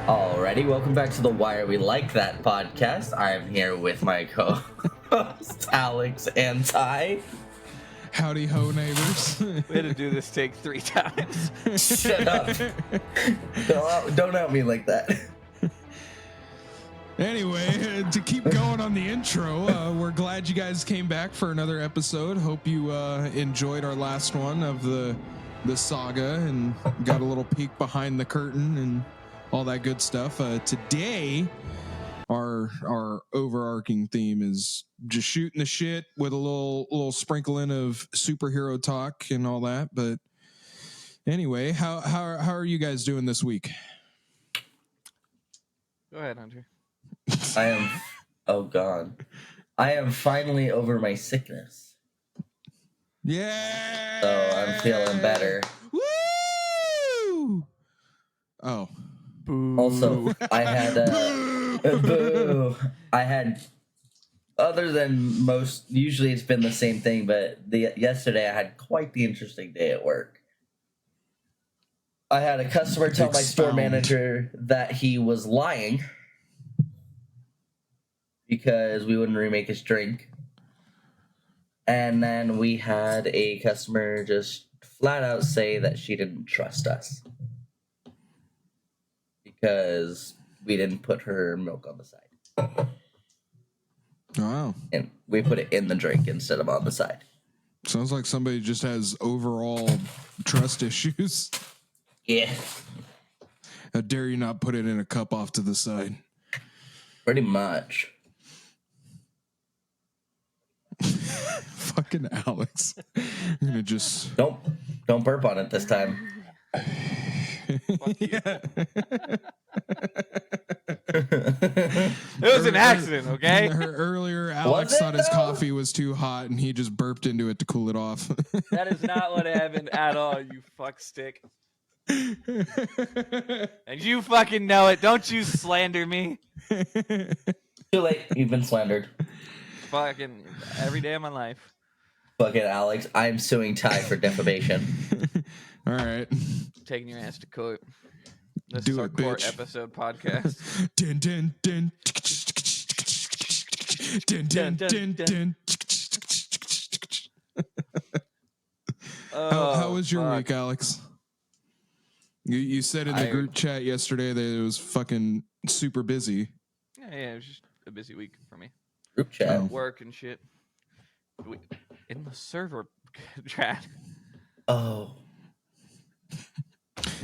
Alrighty, welcome back to the Why Are We Like That podcast. I'm here with my co-hosts, Alex and Ty. Howdy ho, neighbors. We had to do this take 3 times. Shut up. Don't out me like that. Anyway, to keep going on the intro, we're glad you guys came back for another episode. Hope you enjoyed our last one of the saga and got a little peek behind the curtain and all that good stuff. Today, our overarching theme is just shooting the shit with a little sprinkling of superhero talk and all that. But anyway, how are you guys doing this week? Go ahead, Hunter. I am finally over my sickness. Yeah. So I'm feeling better. Woo! Oh. Boo. Also, I had boo. I had, other than most, usually it's been the same thing, but yesterday I had quite the interesting day at work. I had a customer tell my store manager that he was lying because we wouldn't remake his drink. And then we had a customer just flat out say that she didn't trust us because we didn't put her milk on the side. Wow. And we put it in the drink instead of on the side. Sounds like somebody just has overall trust issues. Yeah. How dare you not put it in a cup off to the side? Pretty much. Fucking Alex. I'm gonna just Don't burp on it this time. yeah. It was an accident, okay? Earlier, Alex thought his coffee was too hot, and he just burped into it to cool it off. That is not what happened at all, you fuck stick. And you fucking know it. Don't you slander me. Too late. You've been slandered. Fucking every day of my life. Fucking Alex, I'm suing Ty for defamation. All right. Taking your ass to court. This Do is our it, court bitch. episode podcast. Dun, dun, dun. Dun, dun, dun, dun. How was your week, Alex? You said in the group chat yesterday that it was fucking super busy. Yeah, it was just a busy week for me. Group chat. Work and shit. In the server chat. Oh.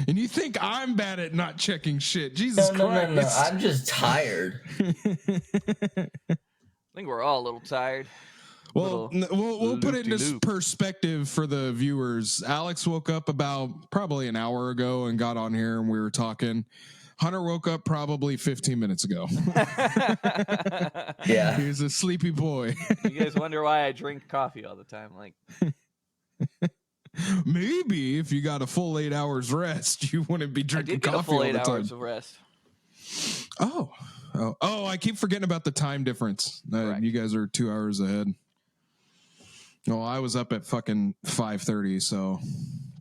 And you think I'm bad at not checking shit? Jesus Christ. No. I'm just tired. I think we're all a little tired. Well, we'll put it into perspective for the viewers. Alex woke up about probably an hour ago and got on here and we were talking. Hunter woke up probably 15 minutes ago. Yeah. He was a sleepy boy. You guys wonder why I drink coffee all the time. Like, maybe if you got a full 8 hours rest, you wouldn't be drinking coffee all the time. I did get a full 8 hours of rest. Oh, I keep forgetting about the time difference. You guys are 2 hours ahead. No, I was up at fucking 5:30, so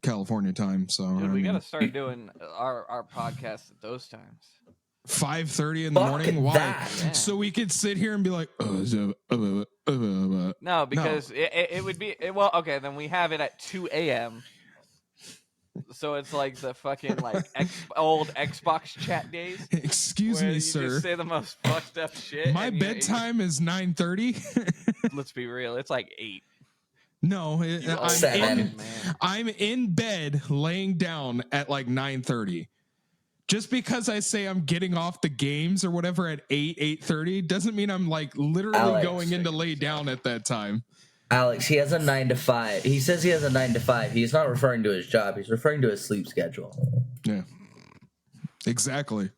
California time. So dude, we gotta start doing our podcast at those times. 5:30 in the morning. Why? Yeah. So we could sit here and be like, no, because it would be well. Okay, then we have it at 2 a.m. So it's like the fucking like old Xbox chat days. Excuse me, sir. You just say the most fucked up shit. My bedtime is 9:30. Let's be real. It's like 8. No, Seven. I'm in bed laying down at like 9:30. Just because I say I'm getting off the games or whatever at 8:30 doesn't mean I'm like literally going in to lay down at that time. Alex, he has a 9 to 5. He says he has a 9 to 5. He's not referring to his job. He's referring to his sleep schedule. Yeah, exactly.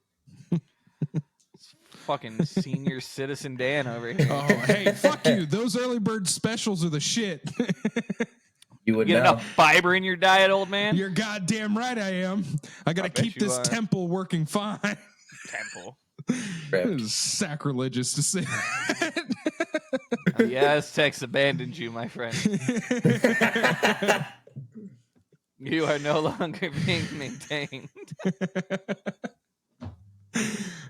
Fucking senior citizen Dan over here. Oh, hey, fuck you. Those early bird specials are the shit. You would get know. enough fiber in your diet, old man? You're goddamn right I am. I got to keep this temple working fine. Temple. It is sacrilegious to say that. The Aztecs abandoned you, my friend. You are no longer being maintained.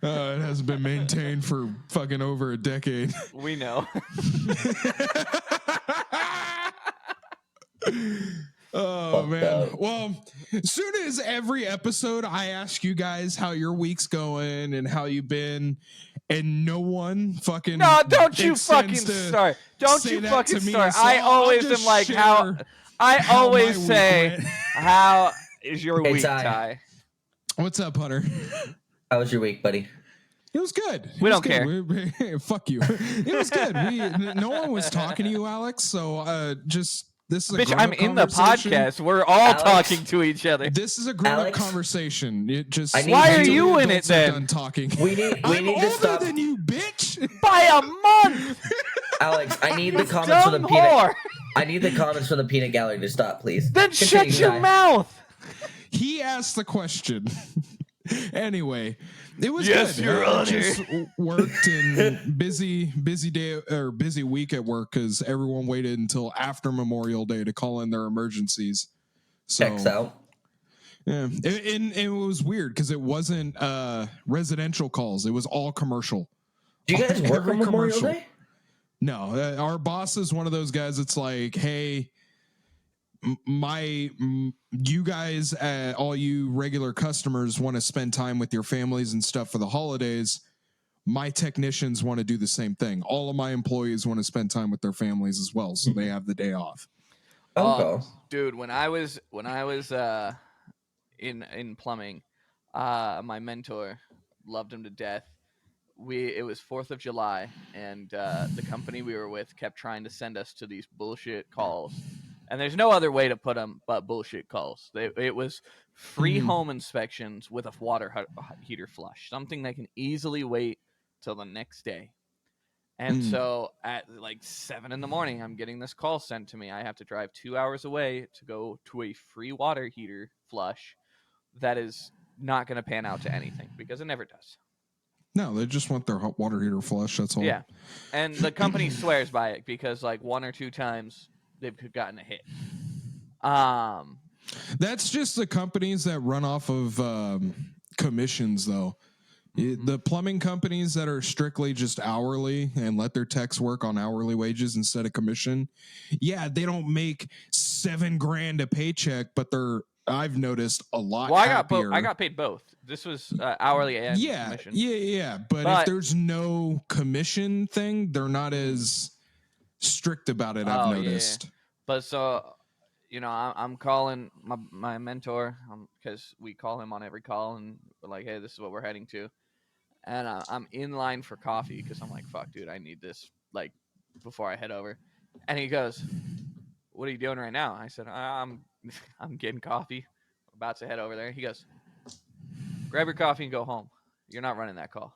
It hasn't been maintained for fucking over a decade. We know. Oh, Fucked man. up. Well, as soon as every episode I ask you guys how your week's going and how you've been, and no one fucking No, don't you extends fucking to start. Don't say you that fucking to me, start. so I I'll always just am like, share I how always my week say, went. how is your Hey, week, Ty. Ty? What's up, Hunter? How was your week, buddy? It was good. It We was don't good. care. Fuck you. It was good. No one was talking to you, Alex. So this is a Bitch, grown-up I'm in the conversation. podcast. We're all Alex? talking to each other. This is a grown-up Alex? conversation. It just I need Why you- are you in it adults are then? done talking. We need I'm to older stop. than you, bitch. By a month. Alex, I need the comments from Dumb the peanut. whore. I need the comments from the peanut gallery to stop, please. Then Continue, shut your Ty. mouth. He asked the question. Anyway, it was Yes, good. Your I Honor. just worked and busy day or busy week at work because everyone waited until after Memorial Day to call in their emergencies. So Checks out. yeah, and it was weird because it wasn't residential calls; it was all commercial. Do you guys work Every on Memorial commercial. Day? No, our boss is one of those guys. It's like, hey, you guys, all you regular customers, want to spend time with your families and stuff for the holidays. My technicians want to do the same thing. All of my employees want to spend time with their families as well, so they have the day off. Okay. Dude, when I was in plumbing, my mentor, loved him to death. It was 4th of July, and the company we were with kept trying to send us to these bullshit calls. And there's no other way to put them but bullshit calls. It was free home inspections with a water heater flush, something that can easily wait till the next day. And so at like 7 in the morning, I'm getting this call sent to me. I have to drive 2 hours away to go to a free water heater flush that is not going to pan out to anything because it never does. No, they just want their hot water heater flush. That's all. Yeah. And the company swears by it because like 1 or 2 times they've gotten a hit. That's just the companies that run off of commissions, though. The plumbing companies that are strictly just hourly and let their techs work on hourly wages instead of commission. Yeah, they don't make $7,000 a paycheck, but I've noticed a lot. Well, happier. I got paid both. This was hourly and commission. Yeah. But if there's no commission thing, they're not as strict about it. I've noticed. Yeah. But so, I'm calling my mentor because we call him on every call, and we're like, hey, this is what we're heading to. And I'm in line for coffee because I'm like, fuck, dude, I need this like before I head over. And he goes, what are you doing right now? I said, I'm getting coffee. I'm about to head over there. He goes, grab your coffee and go home. You're not running that call.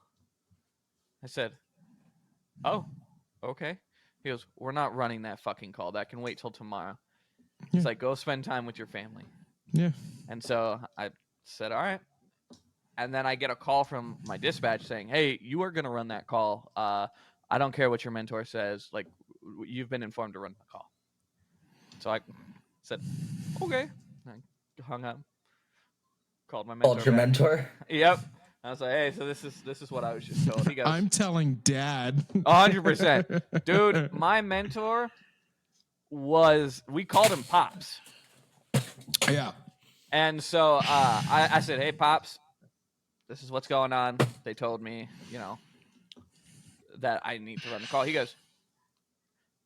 I said, oh, okay. He goes, we're not running that fucking call. That can wait till tomorrow. He's like, go spend time with your family. Yeah. And so I said, all right. And then I get a call from my dispatch saying, hey, you are going to run that call. I don't care what your mentor says. Like, you've been informed to run the call. So I said, okay. And I hung up. Called my mentor. Called your mentor? Yep. I was like, hey, so this is what I was just told. He goes, I'm telling Dad. 100%. Dude, my mentor we called him Pops. Yeah. And so I said, hey, Pops, this is what's going on. They told me, that I need to run the call. He goes,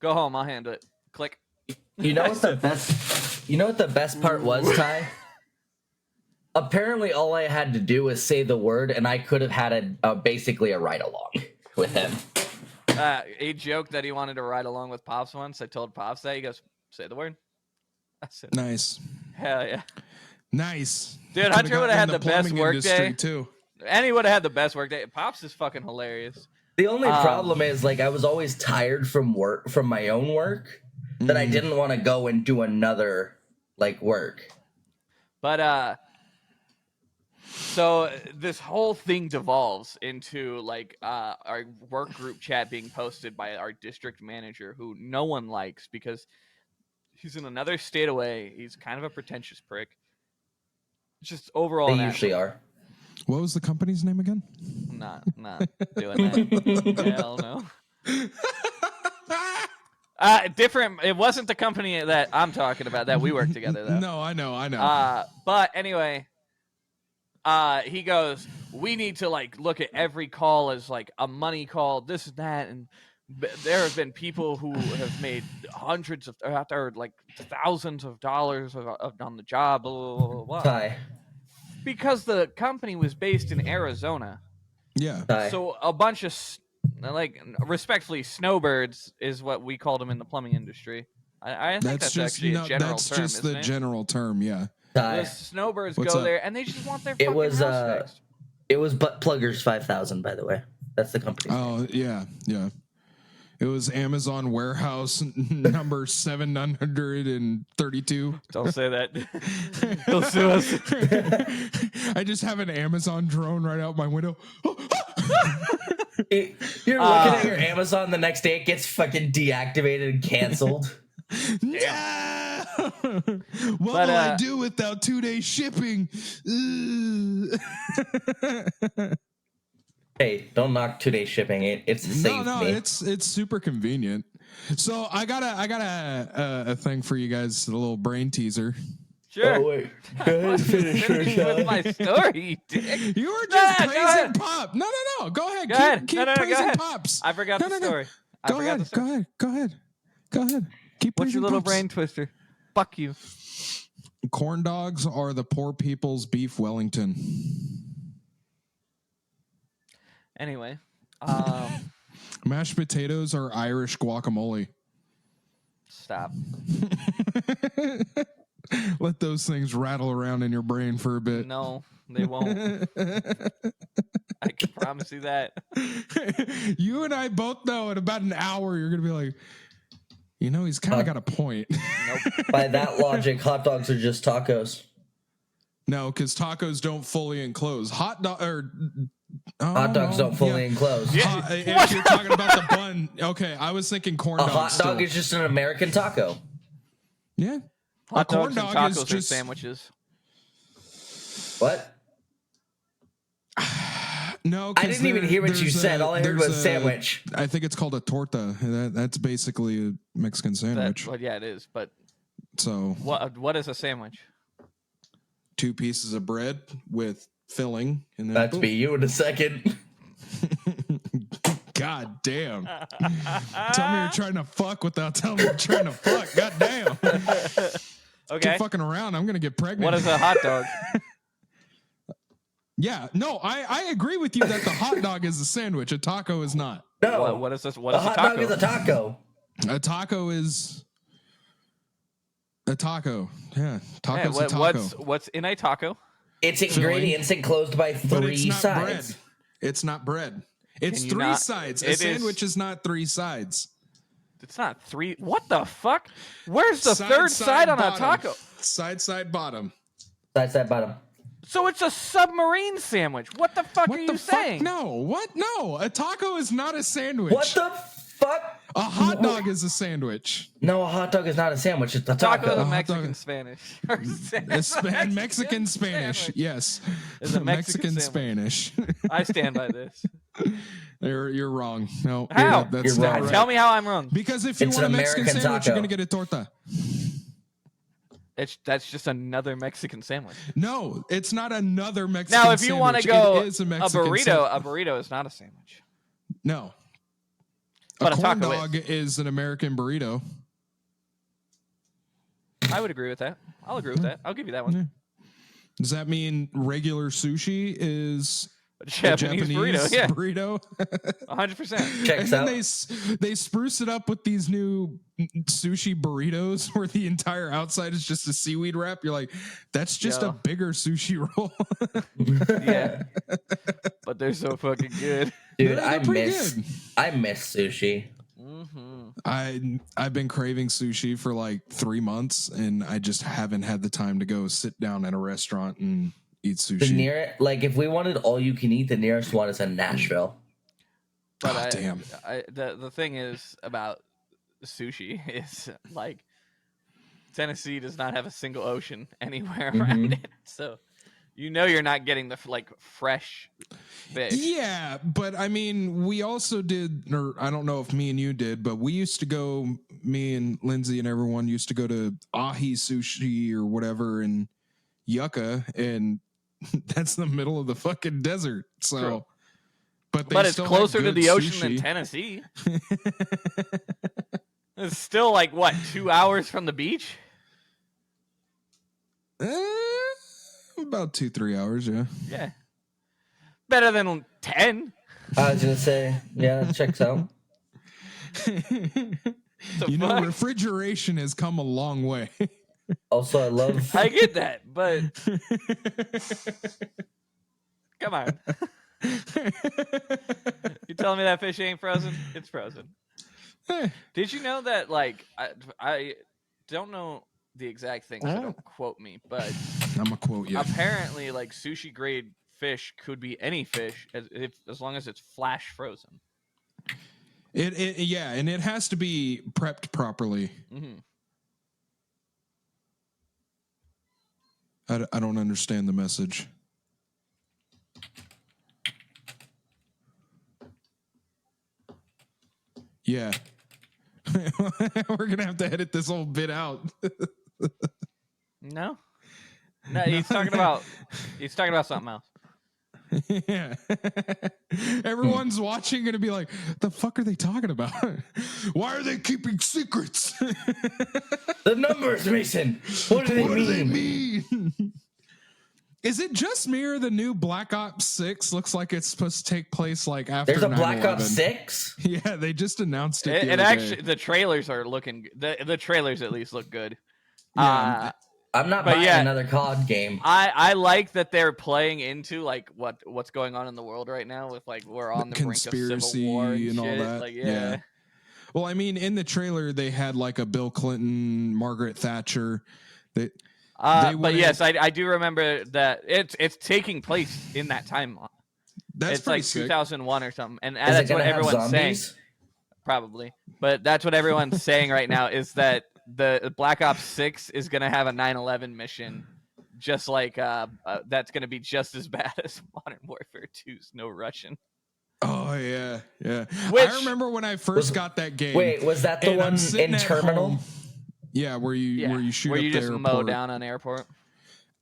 go home. I'll handle it. Click. You know what the best part was, Ty? Apparently, all I had to do was say the word, and I could have had basically a ride along with him. He joked that he wanted to ride along with Pops once. I told Pops that. He goes, say the word. I said, Nice. hell yeah. Nice. Dude, Hunter would have had the best work day. Too. And he would have had the best work day. Pops is fucking hilarious. The only problem is, like, I was always tired from my own work, that I didn't want to go and do another, like, work. But, so this whole thing devolves into, like, our work group chat being posted by our district manager, who no one likes because he's in another state away. He's kind of a pretentious prick. Just overall, They usually are. What was the company's name again? not doing that. Hell no. Different. It wasn't the company that I'm talking about that we worked together though. No, I know. But anyway, he goes, we need to like look at every call as like a money call, this and that, and there have been people who have made hundreds of or like thousands of dollars on the job, blah, blah, blah, blah. Ty. Because the company was based in Arizona. Yeah. Ty. So a bunch of like respectfully snowbirds is what we called them in the plumbing industry. I think that's just actually a general that's term. just the it? general term. Yeah. The snowbirds What's go up? there and they just want their It fucking was house fixed. it was Butt Pluggers 5000, by the way. That's the company. Oh yeah. It was Amazon warehouse number 732. Don't say that. They'll sue us. I just have an Amazon drone right out my window. You're looking at your Amazon the next day, it gets fucking deactivated and canceled. Yeah. What will I do without 2-day shipping? Hey, don't knock 2-day shipping. It's saved me. It's super convenient. So I got a thing for you guys, a little brain teaser. Sure. Oh wait, go ahead and finish with my story, you dick. You were just praising Pop. No. Go ahead. Keep praising go ahead. Pops. I forgot the story. Go ahead. Keep What's your praising little Pops. brain twister? Fuck you. Corn dogs are the poor people's beef Wellington. Anyway, Mashed potatoes are Irish guacamole. stop. Let those things rattle around in your brain for a bit. No, they won't. I can promise you that. You and I both know in about an hour you're going to be like, you know, he's kind of got a point. Nope. By that logic, hot dogs are just tacos. No, because tacos don't fully enclose. Hot dogs don't fully enclose. Yeah. If you're talking about the bun, okay, I was thinking corn A dogs. hot dog still. is just an American taco. Yeah. Hot a corn dogs and dog tacos is are just sandwiches. What? No, I didn't even hear what you said. All I heard was sandwich. I think it's called a torta. That's basically a Mexican sandwich. Well, yeah, it is. But So what is a sandwich? 2 pieces of bread with filling, and then That's boom. be you in a second. God damn. Tell me you're trying to fuck without telling me you're trying to fuck. God damn. Okay. Keep fucking around. I'm gonna get pregnant. What is a hot dog? Yeah, no, I agree with you that the hot dog is a sandwich. A taco is not. No. What is this? What is a hot taco? dog is a taco. A taco is a taco. Yeah, taco's a taco. What's in a taco? It's ingredients enclosed by But 3 it's not sides. bread. It's not bread. It's Can you 3 not- sides. it A is- sandwich is not 3 sides. It's not 3. What the fuck? Where's the Side, third side on bottom. a taco? Side, bottom. Side, bottom. So it's a submarine sandwich. What the fuck What are the you fuck? saying? No. What? No. A taco is not a sandwich. What the fuck? A hot dog is a sandwich. No, a hot dog is not a sandwich. It's a Taco taco. is a hot Mexican dog. Spanish. Mexican Spanish. sandwich. Yes. It's a Mexican Spanish. I stand by this. You're wrong. No. How? That's You're not wrong. right. Tell me how I'm wrong. Because if you It's want a an Mexican American sandwich, taco. you're gonna get a torta. That's just another Mexican sandwich. No, it's not another Mexican Now, sandwich. if you want to go it is a Mexican burrito, sandwich. a burrito is not a sandwich. No. But a a corn taco dog is an American burrito. I would agree with that. I'll agree with that. I'll give you that one. Yeah. Does that mean regular sushi is A a Japanese burrito, yeah, burrito? 100%. Checks And out. then they spruce it up with these new sushi burritos where the entire outside is just a seaweed wrap. You're like, that's just Yo. a bigger sushi roll. Yeah, but they're so fucking good. Dude, They're I pretty miss good. sushi. Mm-hmm. I've been craving sushi for like 3 months, and I just haven't had the time to go sit down at a restaurant and eat The sushi. if we wanted all you can eat, the nearest one is in Nashville. But Oh, damn. The thing is about sushi is like Tennessee does not have a single ocean anywhere around it, so You know you're not getting the like fresh fish. Yeah, but I mean, we also did, or I don't know if me and you did, but we used to go, me and Lindsay and everyone used to go to Ahi Sushi or whatever in Yucca, and that's the middle of the fucking desert. So, True. but But it's still closer had to good the ocean than sushi. Tennessee. It's still like what, 2 hours from the beach? About 2-3 hours, yeah. Yeah. Better than 10. I was gonna say, yeah, that checks out. You know, refrigeration has come a long way. Also, I love. I get that, but come on. You telling me that fish ain't frozen? It's frozen. Did you know that, like, I don't know the exact thing, so don't quote me, but I'm gonna quote you. apparently, like, sushi grade fish could be any fish as long as it's flash frozen. Yeah, and it has to be prepped properly. Mm-hmm. I don't understand the message. Yeah. We're going to have to edit this whole bit out. No, he's talking about something else. Yeah. Everyone's watching going to be like, the fuck are they talking about? Why are they keeping secrets? The numbers, Mason. What do they mean? Is it just me or the new Black Ops 6 looks like it's supposed to take place like after There's a Black 9/11? Ops 6? Yeah, they just announced it. And actually, the trailers are looking. The trailers at least look good. Yeah, I'm not buying another COD game. I like that they're playing into like what's going on in the world right now with like we're on the brink of civil war and shit. all that. Like, yeah. Well, I mean, in the trailer they had like a Bill Clinton, Margaret Thatcher. But yes, I do remember that it's taking place in that timeline. It's like sick. 2001 or something, and that's what everyone's saying. Probably, but that's what everyone's saying right now is that the Black Ops 6 is going to have a 9/11 mission, just like that's going to be just as bad as Modern Warfare 2's No Russian. Oh yeah. Which, I remember when I first got that game. Wait, was that the one in Terminal? Home. Yeah, where you shoot where up you the just airport. mow down an airport.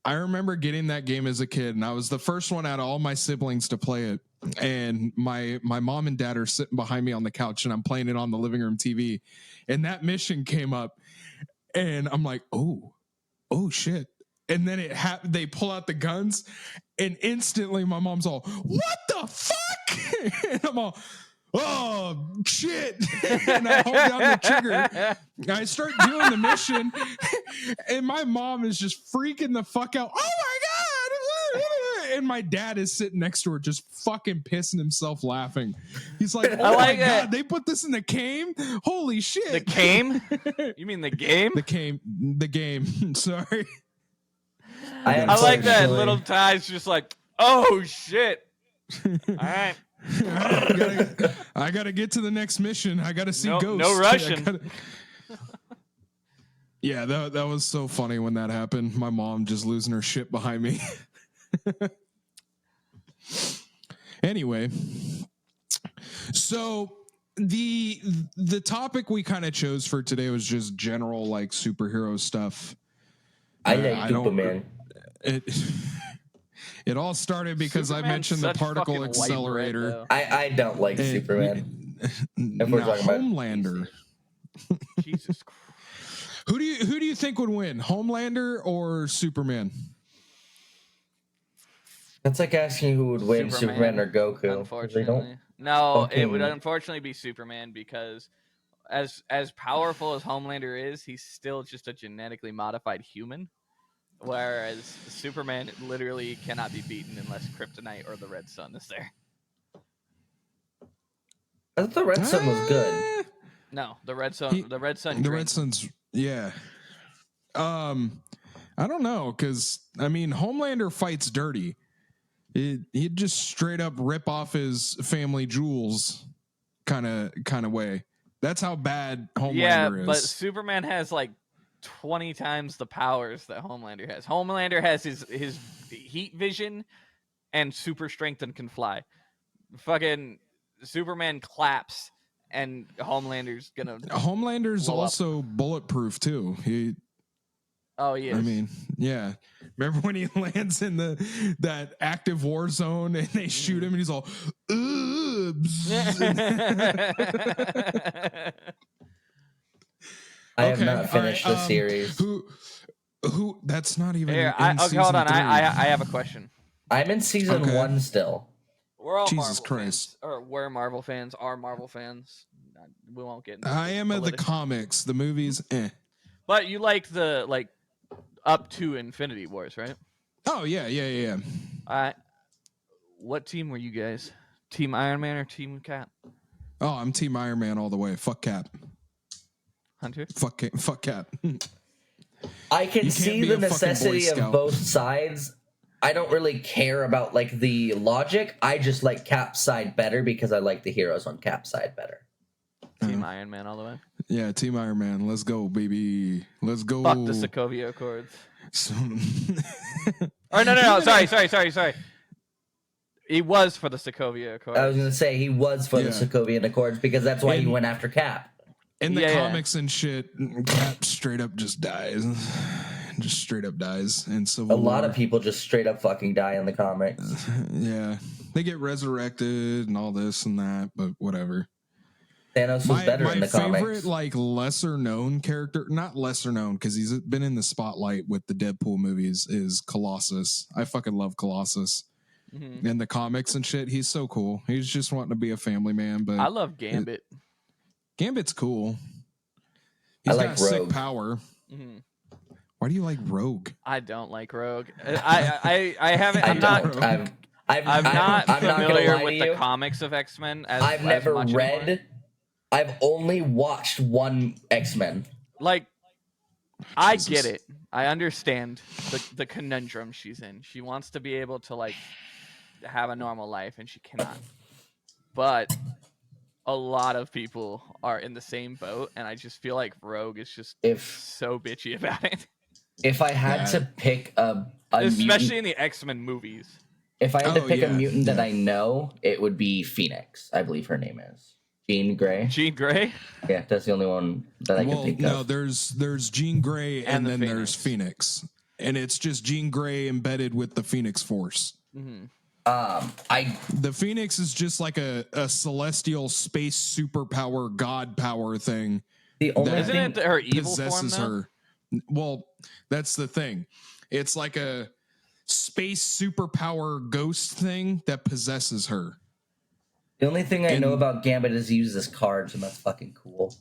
I remember getting that game as a kid, and I was the first one out of all my siblings to play it. And my mom and dad are sitting behind me on the couch, and I'm playing it on the living room TV. And that mission came up, and I'm like, oh shit. And then they pull out the guns, and instantly my mom's all, what the fuck? And I'm all, oh shit. And I hold down the trigger. I start doing the mission, and my mom is just freaking the fuck out. Oh my god. And my dad is sitting next to her just fucking pissing himself laughing. He's like, oh my god, they put this in the game? Holy shit. The game? You mean the game? The game. Sorry. I like that little Ty's just like, oh shit. All right. I gotta get to the next mission. I gotta see Ghost. No Russian. Yeah, that was so funny when that happened. My mom just losing her shit behind me. Anyway, so the topic we kind of chose for today was just general like superhero stuff. I like Superman. It all started because I mentioned the particle accelerator. I don't like Superman. If we're talking Homelander. Jesus Christ. Who do you think would win, Homelander or Superman? That's like asking who would win, Superman or Goku. Unfortunately, no, it would unfortunately be Superman because as powerful as Homelander is, he's still just a genetically modified human. Whereas Superman literally cannot be beaten unless Kryptonite or the Red Sun is there. I thought the Red Sun was good. No, the Red Sun. The Red Sun's yeah. I don't know because I mean Homelander fights dirty. He'd just straight up rip off his family jewels, kind of way. That's how bad Homelander is. But Superman has like 20 times the powers that Homelander has. Homelander has his heat vision and super strength and can fly. Fucking Superman claps and Homelander's gonna Homelander's blow up. also bulletproof too. Oh, he is. I mean, yeah. Remember when he lands in that active war zone and they shoot him and he's all, oops. I have not finished the series. Who? That's not even. Here, in okay, hold on. 3. I have a question. I'm in season 1 still. We're all Jesus Marvel Christ. fans, or we're Marvel fans. Are Marvel fans? We won't get into I am at the comics. The movies, But you like the up to Infinity Wars, right? Oh yeah. All right. What team were you guys? Team Iron Man or Team Cap? Oh, I'm Team Iron Man all the way. Fuck Cap. Hunter? Fuck Cap. I can see be the a fucking Boy necessity of Scout. both sides. I don't really care about like the logic. I just like Cap's side better because I like the heroes on Cap's side better. Team Iron Man all the way. Yeah, Team Iron Man. Let's go, baby. Let's go. Fuck the Sokovia Accords. Or no. Sorry. He was for the Sokovia Accords. I was going to say he was for the Yeah. Sokovian Accords because that's why he went after Cap. In the Yeah. comics and shit, Cap straight up just dies. Just straight up dies in Civil A lot War. of people just straight up fucking die in the comics. Yeah. They get resurrected and all this and that, but whatever. Thanos was better in the favorite, comics. like, lesser known character, not lesser known because he's been in the spotlight with the Deadpool movies, is Colossus. I fucking love Colossus. Mm-hmm. In the comics and shit, he's so cool. He's just wanting to be a family man, but I love Gambit. Gambit's cool. I He's like got sick Rogue. power. Mm-hmm. Why do you like Rogue? I don't like Rogue. I haven't. I'm not. I'm not I'm not familiar gonna lie with to the you. comics of X-Men. I've never much read. anymore. I've only watched one X-Men. Like, I Jesus. get it. I understand the conundrum she's in. She wants to be able to like have a normal life, and she cannot. But a lot of people are in the same boat, and I just feel like Rogue is just so bitchy about it. If I had to pick a Especially mutant, in the X-Men movies. if I had to pick a mutant that yeah. I know, it would be Phoenix. I believe her name is Jean Grey. Jean Grey? Yeah, that's the only one that I can think No, of. there's Jean Grey and the then there's Phoenix. And it's just Jean Grey embedded with the Phoenix Force. Mm-hmm. The Phoenix is just like a celestial space superpower god power thing. The only that Isn't it her evil form, possesses though? her. Well, that's the thing. It's like a space superpower ghost thing that possesses her. The only thing I know about Gambit is he uses cards, and that's fucking cool.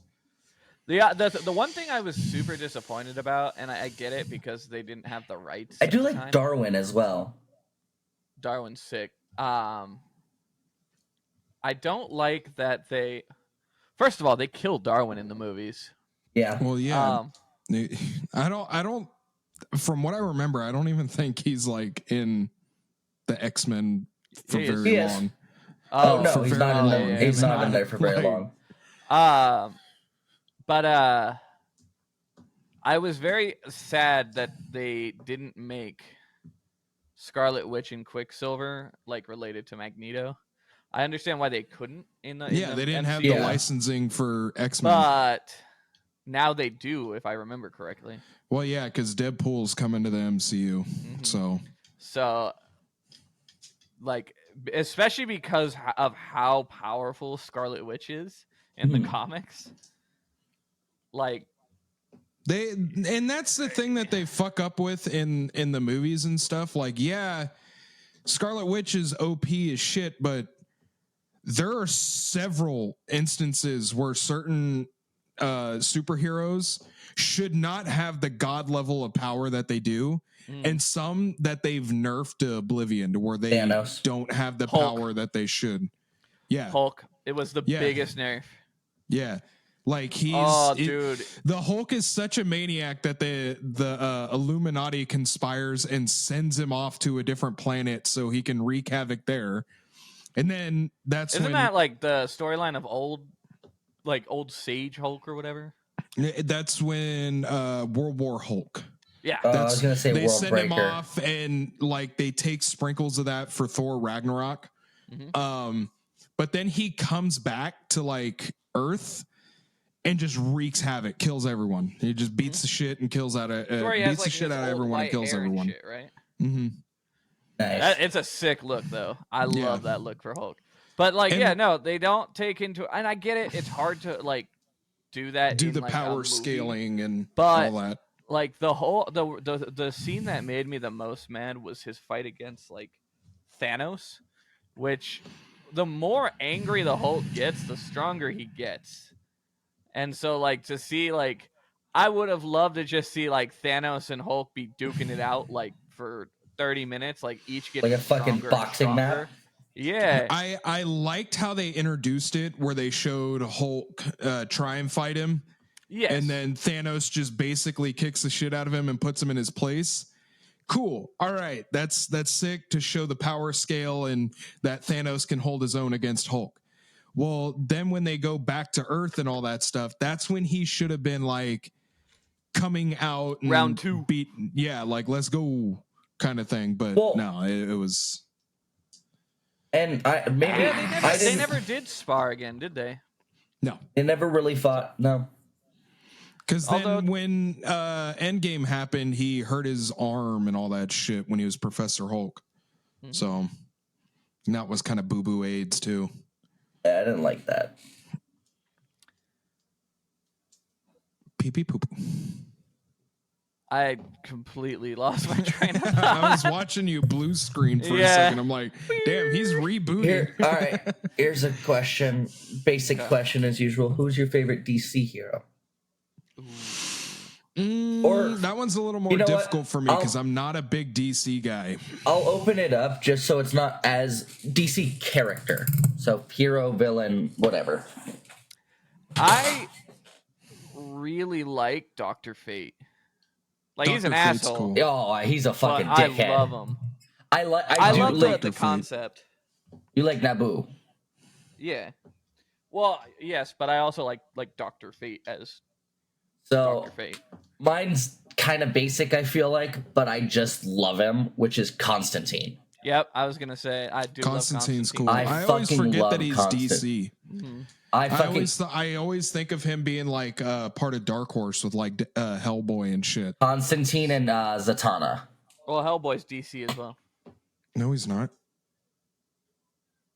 The one thing I was super disappointed about, and I get it because they didn't have the rights. I do at the like time. Darwin as well. Darwin's sick. I don't like that they. First of all, they killed Darwin in the movies. Yeah. Well, yeah. I don't. From what I remember, I don't even think he's like in the X-Men for He is. very He is. long. Oh no, for he's very not in there. long. He's Yeah, not in there for very like- long. But I was very sad that they didn't make Scarlet Witch and Quicksilver like related to Magneto. I understand why they couldn't in the Yeah, they didn't have MCU, the licensing for X-Men. but now they do, if I remember correctly. Well, yeah, because Deadpool's coming to the MCU, So, like, especially because of how powerful Scarlet Witch is in the comics, like and that's the thing that they fuck up with in the movies and stuff. Like, yeah, Scarlet Witch is OP as shit, but there are several instances where certain superheroes should not have the god level of power that they do, and some that they've nerfed to oblivion to where they Thanos. don't have the Hulk. power that they should. Yeah, Hulk. It was the biggest nerf. yeah. Like Dude. The Hulk is such a maniac that the Illuminati conspires and sends him off to a different planet so he can wreak havoc there. And then Isn't that like the storyline of old Sage Hulk or whatever? That's when World War Hulk. Yeah. I was gonna say They World send Breaker. him off, and like they take sprinkles of that for Thor Ragnarok. But then he comes back to like Earth and just wreaks havoc, kills everyone. He just beats the shit and kills out of Where he has, beats like, the shit his out of old everyone and white kills hair and everyone. shit, right? Nice. It's a sick look, though. I Yeah. love that look for Hulk. But like, And- yeah, no, they don't take into, and I get it. It's hard to like do that. Do in, the like, a power movie. scaling and But- all that. Like the whole the scene that made me the most mad was his fight against like Thanos, which the more angry the Hulk gets, the stronger he gets. And so like to see like I would have loved to just see like Thanos and Hulk be duking it out like for 30 minutes, like each getting Like a fucking stronger boxing and match? stronger. Yeah. I liked how they introduced it, where they showed Hulk try and fight him. Yes. And then Thanos just basically kicks the shit out of him and puts him in his place. Cool. All right. That's sick to show the power scale and that Thanos can hold his own against Hulk. Well, then when they go back to Earth and all that stuff, that's when he should have been like coming out and Round 2. Like let's go kind of thing. But Well- no, it was. And They never did spar again, did they? No. They never really fought. No. Because then Although- when Endgame happened, he hurt his arm and all that shit when he was Professor Hulk. So that was kind of boo-boo AIDS too. I didn't like that. Pee-pee poo-poo. I completely lost my train of I thought. was watching you blue screen for a Yeah. second. I'm like, damn, he's rebooting. Here, all right. Here's a question. Basic question as usual. Who's your favorite DC hero? Or- that one's a little more You know what? difficult for me because I'm not a big DC guy. I'll open it up just so it's not as DC character. So hero, villain, whatever. I really like Dr. Fate. Like he's an Dr. Fate's asshole. cool. Oh, he's a But fucking I dickhead. love him. I I do love like the Fate. concept. You like Naboo. Yeah. Well, yes, but I also like Dr. Fate as So Dr. Fate. mine's kind of basic, I feel like, but I just love him, which is Constantine. Yep, I was gonna say I do Constantine's love cool. Constantine. I I always fucking forget love that he's Constant. DC. I always think of him being like part of Dark Horse with like Hellboy and shit. Constantine and Zatanna. Well, Hellboy's DC as well. No, he's not.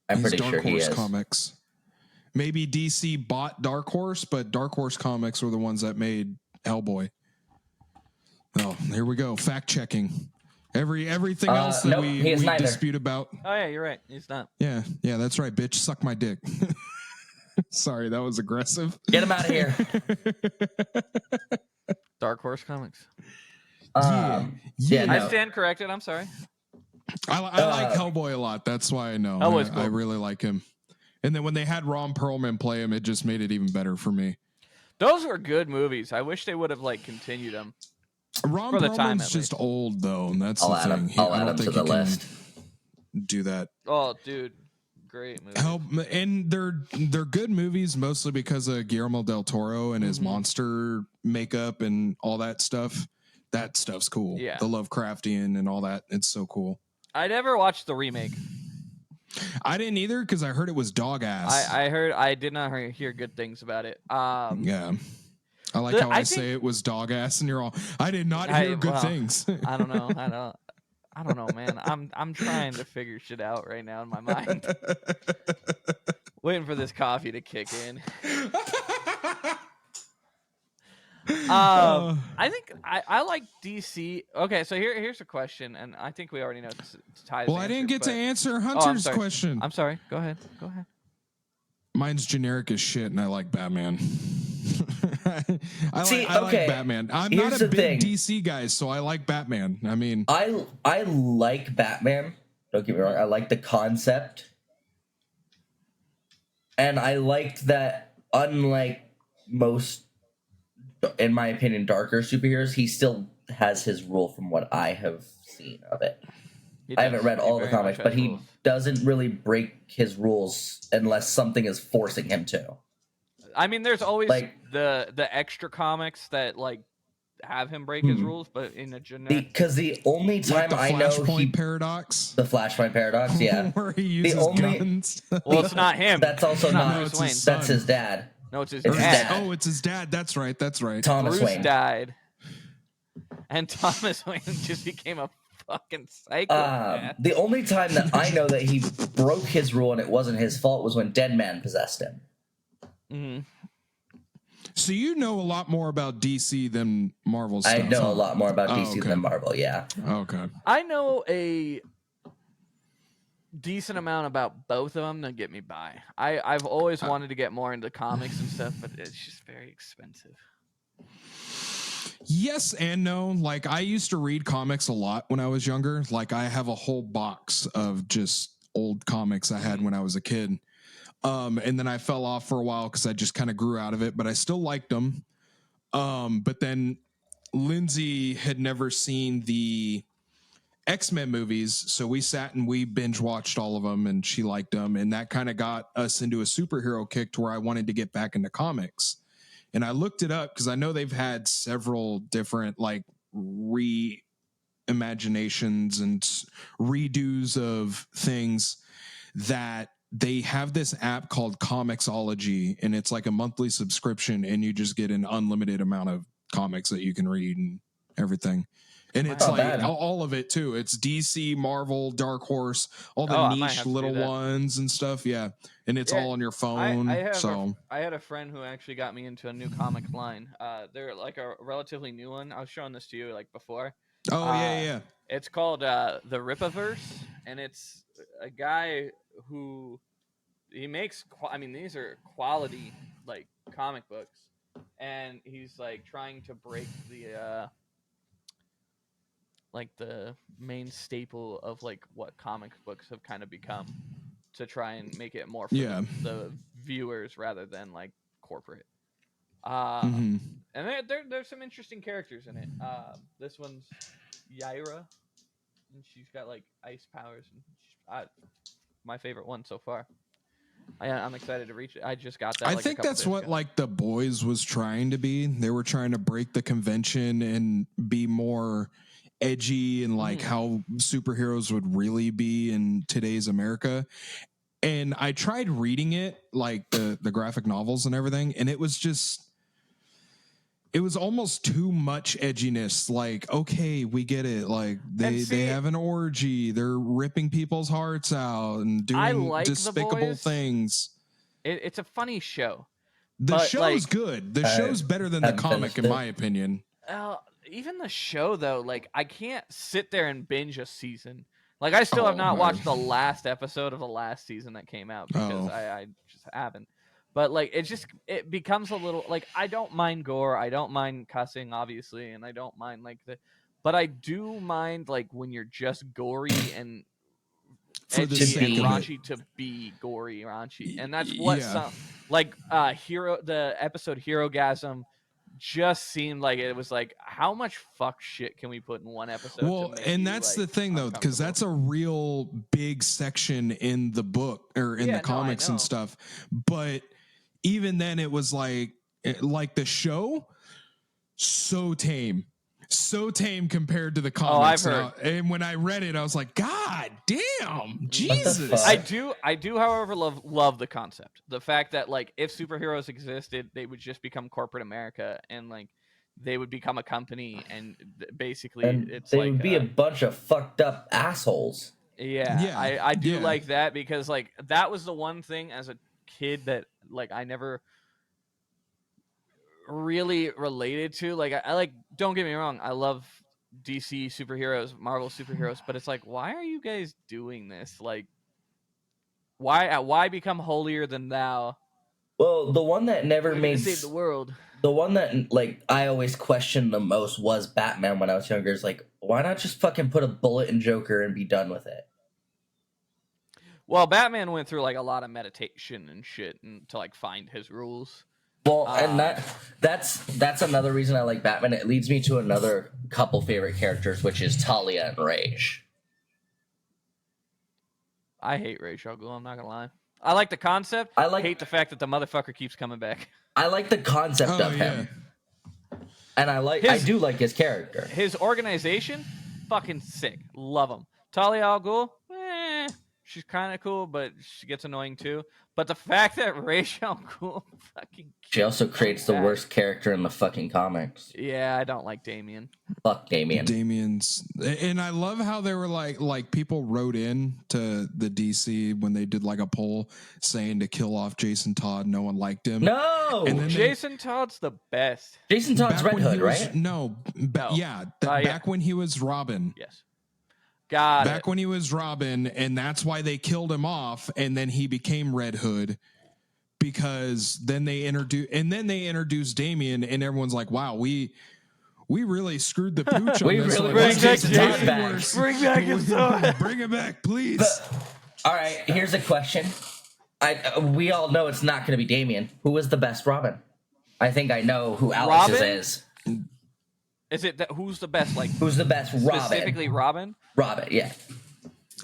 I'm He's pretty Dark sure he Horse is. Comics. Maybe DC bought Dark Horse, but Dark Horse Comics were the ones that made Hellboy. Oh, here we go. Fact checking. Everything else that nope, we he is neither. dispute about. Oh yeah, you're right. He's not. Yeah, that's right, bitch. Suck my dick. Sorry, that was aggressive. Get him out of here. Dark Horse Comics. Yeah, Yeah. no. I stand corrected. I'm sorry. I like Hellboy a lot. That's why I know. Hellboy's I cool. really like him. And then when they had Ron Perlman play him, it just made it even better for me. Those were good movies. I wish they would have like continued them. Ron For the time, Perlman's at just least. old though, and that's I'll the add thing. him. I'll I add don't him to think the he can list. do that. Oh, dude, great movie. And they're good movies mostly because of Guillermo del Toro and his monster makeup and all that stuff. That stuff's cool. Yeah. The Lovecraftian and all that. It's so cool. I never watched the remake. I didn't either because I heard it was dog ass. I did not hear good things about it. Yeah. I like The- how I I think- say it was dog ass, and you're all. I did not hear good well, things. I don't know. I don't know, man. I'm trying to figure shit out right now in my mind. Waiting for this coffee to kick in. I think I like DC. Okay, so here's a question, and I think we already know Ty's Well, I answer, didn't get to but- answer I'm Hunter's sorry. question. I'm sorry. Go ahead. Mine's generic as shit, and I like Batman. I See, like okay, Batman. I'm here's not a the big thing. DC guy, so I like Batman. I mean, I like Batman. Don't get me wrong. I like the concept, and I liked that. Unlike most, in my opinion, darker superheroes, he still has his rule from what I have seen of it. He I haven't does. read He all the very much comics, has but he rules. doesn't really break his rules unless something is forcing him to. I mean, there's always Like the extra comics that like have him break his rules, but in a generic. because the only Like time the I know Flashpoint paradox, the Flashpoint paradox, yeah, where he the uses only guns. Well, it's not him. that's also It's not No, Bruce it's Wayne. his that's son. his dad. No, it's his It's his dad. dad. Oh, it's his dad. That's right. That's right. Thomas Bruce Wayne. died, and Thomas Wayne just became a fucking psychopath. The only time that I know that he broke his rule and it wasn't his fault was when Deadman possessed him. Mhm. So you know a lot more about DC than Marvel stuff. I know huh? a lot more about Oh, DC okay. than Marvel. Yeah. Okay. I know a decent amount about both of them to get me by. I've always wanted to get more into comics and stuff, but it's just very expensive. Yes and no. Like I used to read comics a lot when I was younger. Like I have a whole box of just old comics I had when I was a kid. And then I fell off for a while because I just kind of grew out of it, but I still liked them. But then Lindsay had never seen the X-Men movies, so we sat and we binge watched all of them, and she liked them, and that kind of got us into a superhero kick to where I wanted to get back into comics. And I looked it up because I know they've had several different like reimaginations and redos of things that they have this app called Comixology, and it's like a monthly subscription, and you just get an unlimited amount of comics that you can read and everything. And it's Not like bad. all of it too. It's DC, Marvel, Dark Horse, all the I might niche have to do little that. ones and stuff. Yeah, and it's Yeah, all on your phone. I had a friend who actually got me into a new comic line. They're like a relatively new one. I was showing this to you like before. Yeah. It's called the Ripaverse, and it's a guy who he makes. I mean, these are quality like comic books, and he's like trying to break the like the main staple of like what comic books have kind of become to try and make it more for the viewers rather than like corporate. And there's some interesting characters in it. This one's Yaira, and she's got like ice powers, and my favorite one so far. I'm excited to reach it. I just got that. I like, think that's what like The Boys was trying to be. They were trying to break the convention and be more edgy and like how superheroes would really be in today's America. And I tried reading it, like the graphic novels and everything, and it was almost too much edginess. Like, okay, we get it. Like they have an orgy, they're ripping people's hearts out and doing despicable things. It's a funny show. The show's good. The show's better than the comic, in my opinion. Even the show though, like I can't sit there and binge a season. Like I still have not watched the last episode of the last season that came out because I just haven't. But like it becomes a little like I don't mind gore, I don't mind cussing obviously, and I don't mind like but I do mind like when you're just gory and edgy and raunchy to be gory raunchy, and that's what some like the episode Herogasm just seemed like it was like how much fuck shit can we put in one episode. Well, and that's the thing though, because that's a real big section in the book or in the comics and stuff. But even then it was like the show so tame compared to the comics. I've heard. And when I read it, I was like, God damn, Jesus. I do, however, love the concept. The fact that like if superheroes existed, they would just become corporate America, and like they would become a company, and basically it's they like would be a bunch of fucked up assholes. Yeah. I do like that because like that was the one thing as a kid that like I never really related to. Like I like, don't get me wrong, I love DC superheroes, Marvel superheroes, but it's like, why are you guys doing this? Like why become holier than thou? Well, the one that never made save the world. The one that like I always questioned the most was Batman when I was younger. Is like, why not just fucking put a bullet in Joker and be done with it? Well, Batman went through like a lot of meditation and shit and to like find his rules. Well, and that's another reason I like Batman. It leads me to another couple favorite characters, which is Talia and Rage. I hate Rage Al Ghul, I'm not gonna lie. I like the concept. I like- hate the fact that the motherfucker keeps coming back. I like the concept Oh, of yeah. him, and I do like his character. His organization, fucking sick. Love him. Talia al Ghul, she's kind of cool, but she gets annoying too. But the fact that Ra's al Ghul fucking She also creates the worst character in the fucking comics. Yeah, I don't like Damien. Fuck Damien. Damien's, and I love how they were like people wrote in to the DC when they did like a poll saying to kill off Jason Todd. No one liked him. No, And then Jason Todd's the best. Jason Todd's back Red when he Hood, was- right? No, No. yeah, Yeah. back when he was Robin. Yes. Got Back it. when he was Robin, and that's why they killed him off, and then he became Red Hood because then they introduced Damien, and everyone's like, "Wow, we really screwed the pooch on We this really one. bring Jason Way Todd back. worse. Bring back his son. Bring it back, please." All right, here's a question. We all know it's not going to be Damien. Who was the best Robin? I think I know who Alex's Robin? is. Is it that who's the best? Like Who's the best Robin? specifically Robin? Robin, yeah.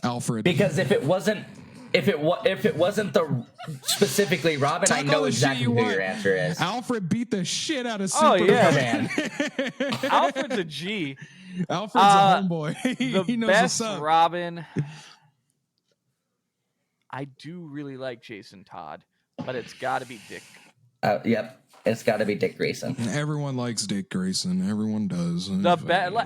Alfred. Because if it wasn't the specifically Robin, Talk I all know the shit exactly you who want. your answer is. Alfred beat the shit out of Oh, Superman. yeah. Man, Alfred's a G. Alfred's a homeboy. The he knows best what's up. Robin. I do really like Jason Todd, but it's got to be Dick. yep, it's got to be Dick Grayson. Everyone likes Dick Grayson. Everyone does. The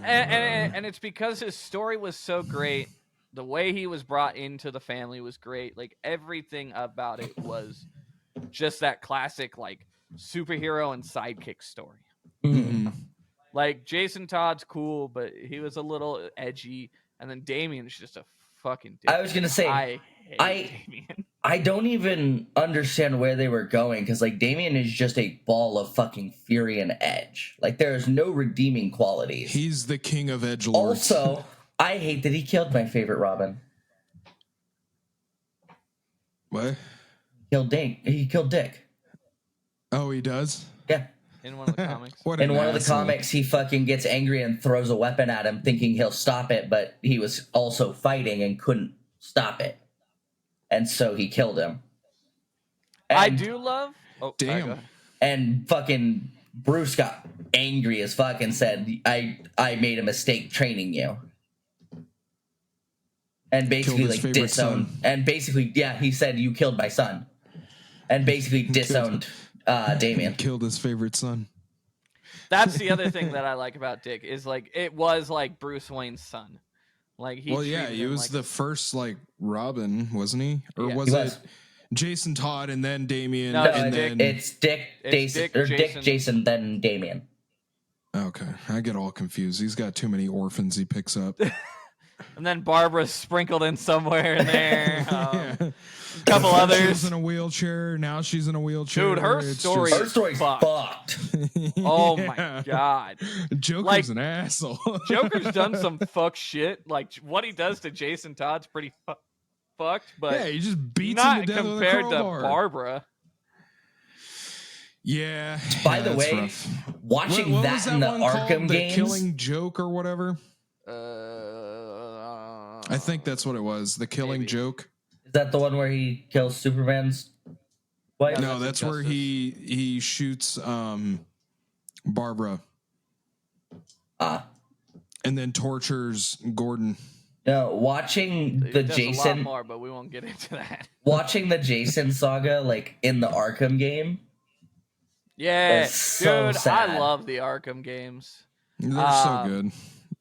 and it's because his story was so great. The way he was brought into the family was great. Like everything about it was just that classic like superhero and sidekick story. Mhm. Like Jason Todd's cool, but he was a little edgy, and then Damien's just a fucking dick. I was gonna say, I hate Damien. I don't even understand where they were going because like Damien is just a ball of fucking fury and edge. Like there is no redeeming qualities. He's the king of edgelords. Also, I hate that he killed my favorite Robin. What? He killed Dick. Oh, he does? Yeah. In one of the comics. What In an one of the asshole. comics, he fucking gets angry and throws a weapon at him, thinking he'll stop it, but he was also fighting and couldn't stop it. And so he killed him. I And- do love. Oh, sorry, Damn. go ahead. And fucking Bruce got angry as fuck and said, I made a mistake training you. And basically, his like, favorite disowned. son. And basically, yeah, he said, you killed my son. And basically disowned Damien. Killed his favorite son. That's the other thing that I like about Dick is like it was like Bruce Wayne's son. Like he. Well, yeah, treated he him was like, the first, like, Robin, wasn't he? Or Yeah. was He it was. Jason Todd and then Damien? No, No, and Dick- then... it's Dick, It's Jason, Dick, or Dick, Jason. Jason, then Damien. Okay, I get all confused. He's got too many orphans he picks up. and then Barbara's sprinkled in somewhere in there. Yeah. A couple She was others. in a wheelchair. Now she's in a wheelchair. Dude, her It's story- Her story's Fuck. fucked. Oh Yeah. my god. Joker's Like, an asshole. Joker's done some fuck shit. Like what he does to Jason Todd's pretty fucked, but Yeah, he just beats him not to death compared with a to crowbar. Barbara. Yeah. By yeah, the that's way, rough. watching What that was in the one called? Arkham The games. Killing Joke or whatever. I think that's what it was. The Killing Maybe. Joke. Is that the one where he kills Superman's wife? No, that's that's where Injustice. he shoots Barbara Ah. and then tortures Gordon. No, watching He the does a lot Jason, more, but we won't get into that. watching the Jason saga like in the Arkham game. Yeah, That's so dude, sad. I love the Arkham games. They're so Um, good.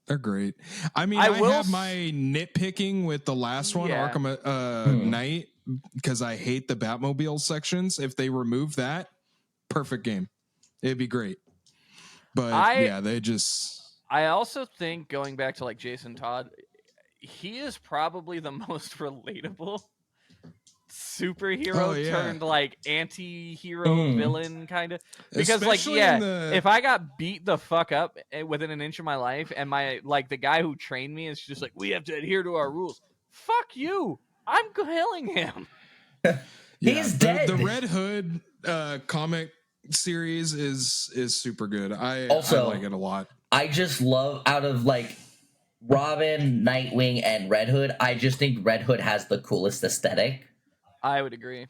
They're great. I mean, I I, will have my nitpicking with the last one, Yeah. Arkham Knight, because I hate the Batmobile sections. If they remove that, perfect game. It'd be great. But yeah, they just... I also think going back to like Jason Todd, he is probably the most relatable superhero Oh, yeah. turned like anti-hero Mm. villain kind of, because Especially like in the- if I got beat the fuck up within an inch of my life and my like the guy who trained me is just like, we have to adhere to our rules, fuck you, I'm killing him. He's dead. The Red Hood comic series is super good. I Also- like it a lot. I just love out of like Robin, Nightwing, and Red Hood. I just think Red Hood has the coolest aesthetic. I would agree.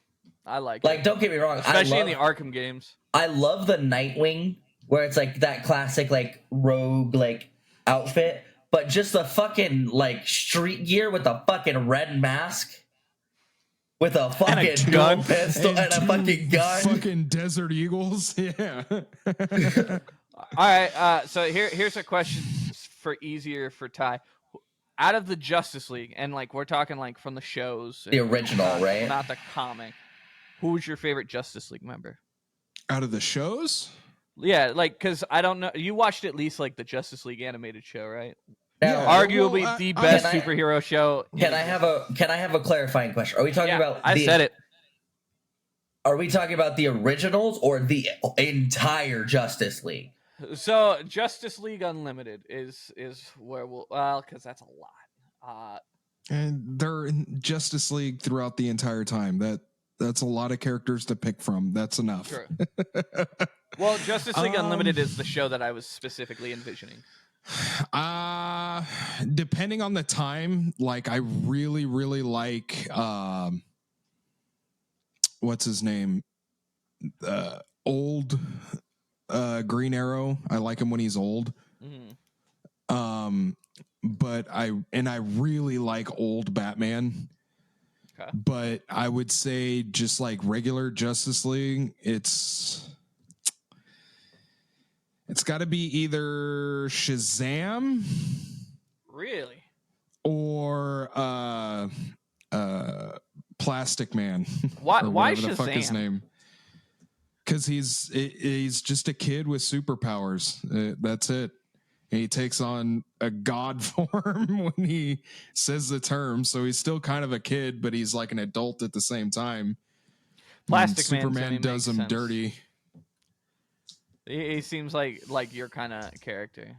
I like Like, it, don't get me wrong, especially in the Arkham games. I love the Nightwing where it's like that classic like rogue like outfit, but just the fucking like street gear with a fucking red mask with a fucking dual gun. pistol and a two fucking gun. fucking Desert Eagles. Yeah. All right. So here's a question for easier for Ty. Out of the Justice League, and like we're talking like from the shows, The original, right? Not the comic. Who's your favorite Justice League member? Out of the shows? Yeah, like because I don't know. You watched at least like the Justice League animated show, right? Now, Yeah. Arguably well, the best Can I- superhero show. can I have a clarifying question? Are we talking about I said it. Are we talking about the originals or the entire Justice League? So Justice League Unlimited is where because that's a lot. And they're in Justice League throughout the entire time. That's a lot of characters to pick from. That's enough. True. Well, Justice League Unlimited is the show that I was specifically envisioning. Depending on the time, like I really, really like what's his name? Old Green Arrow. I like him when he's old. Mm-hmm. But I really like old Batman. Okay. But I would say just like regular Justice League, it's got to be either Shazam, Really? or Plastic Man. Why? Or Why whatever the fuck his Shazam? name? Because he's just a kid with superpowers. That's it. And he takes on a god form when he says the term. So he's still kind of a kid, but he's like an adult at the same time. Plastic Man to Superman me does makes him sense. dirty. He seems like your kind of character,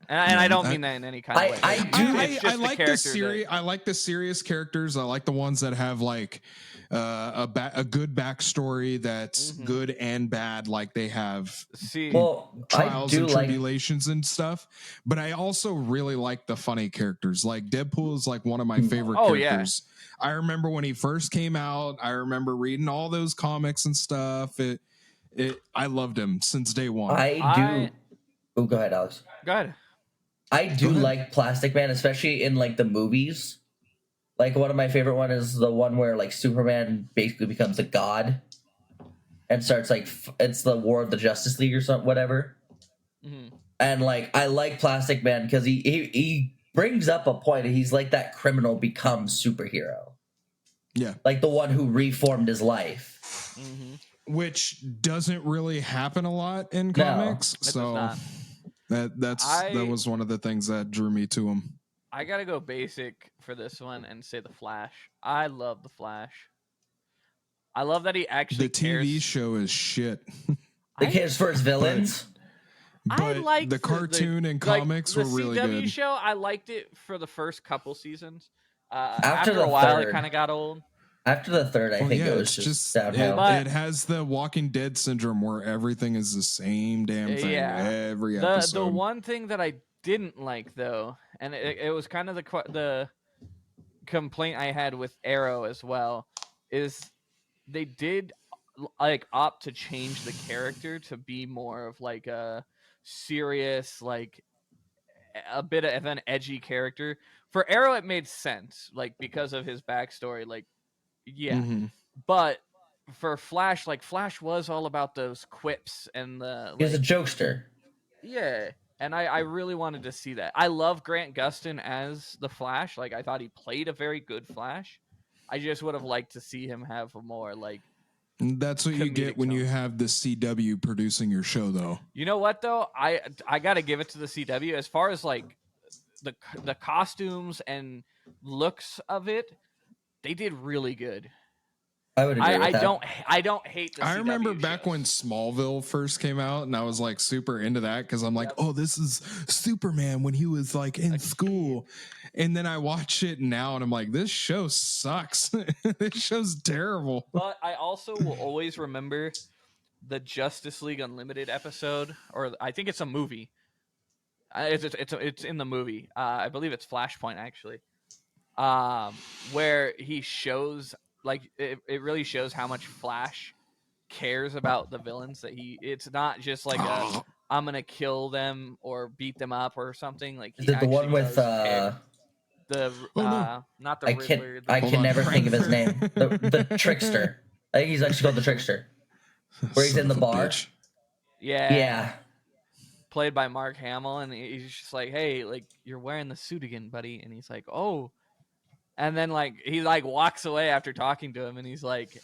and I don't mean that in any kind of way. I like the serious. I like the serious characters. I like the ones that have like a good backstory that's good and bad. Like they have trials and tribulations and stuff. But I also really like the funny characters. Like Deadpool is like one of my favorite characters. Yeah. I remember when he first came out. I remember reading all those comics and stuff. I loved him since day one. Oh, go ahead, Alex. Go ahead. I do like Plastic Man, especially in like the movies. Like one of my favorite one is the one where like Superman basically becomes a god and starts like it's the War of the Justice League or something, whatever. Mm-hmm. And like I like Plastic Man because he brings up a point. He's like that criminal becomes superhero. Yeah, like the one who reformed his life. Mm-hmm. Which doesn't really happen a lot in comics. So that was one of the things that drew me to him. I gotta go basic for this one and say the Flash. I love the Flash. I love that he actually TV show is shit. He cares for his villains. But I liked the cartoon and comics were really good. The CW show, I liked it for the first couple seasons. After a while, it kind of got old. After the third, I think it was just downhill. It has the Walking Dead syndrome where everything is the same damn thing every episode. The one thing that I didn't like, though, and it was kind of the complaint I had with Arrow as well, is they did like opt to change the character to be more of like a serious, like a bit of an edgy character. For Arrow, it made sense, like because of his backstory, like. Yeah, but for Flash, like Flash was all about those quips and the. He was a jokester. Yeah, and I really wanted to see that. I love Grant Gustin as the Flash. Like I thought he played a very good Flash. I just would have liked to see him have a more like. That's what you get when you have the CW producing your show, though. You know what though? I gotta give it to the CW as far as like the costumes and looks of it. They did really good. I would agree with that. I don't hate the I CW remember shows. back when Smallville first came out, and I was like super into that because I'm like, oh, this is Superman when he was like in school. And then I watch it now, and I'm like, this show sucks. This show's terrible. But I also will always remember the Justice League Unlimited episode, or I think it's a movie. It's in the movie. I believe it's Flashpoint actually. Where he shows like it really shows how much Flash cares about the villains. That it's not just like I'm gonna kill them or beat them up or something. Like Is he it the actually one with does care. The Oh, no. not the I Riddler. I Hold can on. never think of his Prankster. name. The trickster. I think he's actually called the trickster. Where he's Son in the of a bar. bitch. Yeah. Yeah. Played by Mark Hamill, and he's just like, "Hey, like you're wearing the suit again, buddy," and he's like, "Oh," and then like he like walks away after talking to him, and he's like,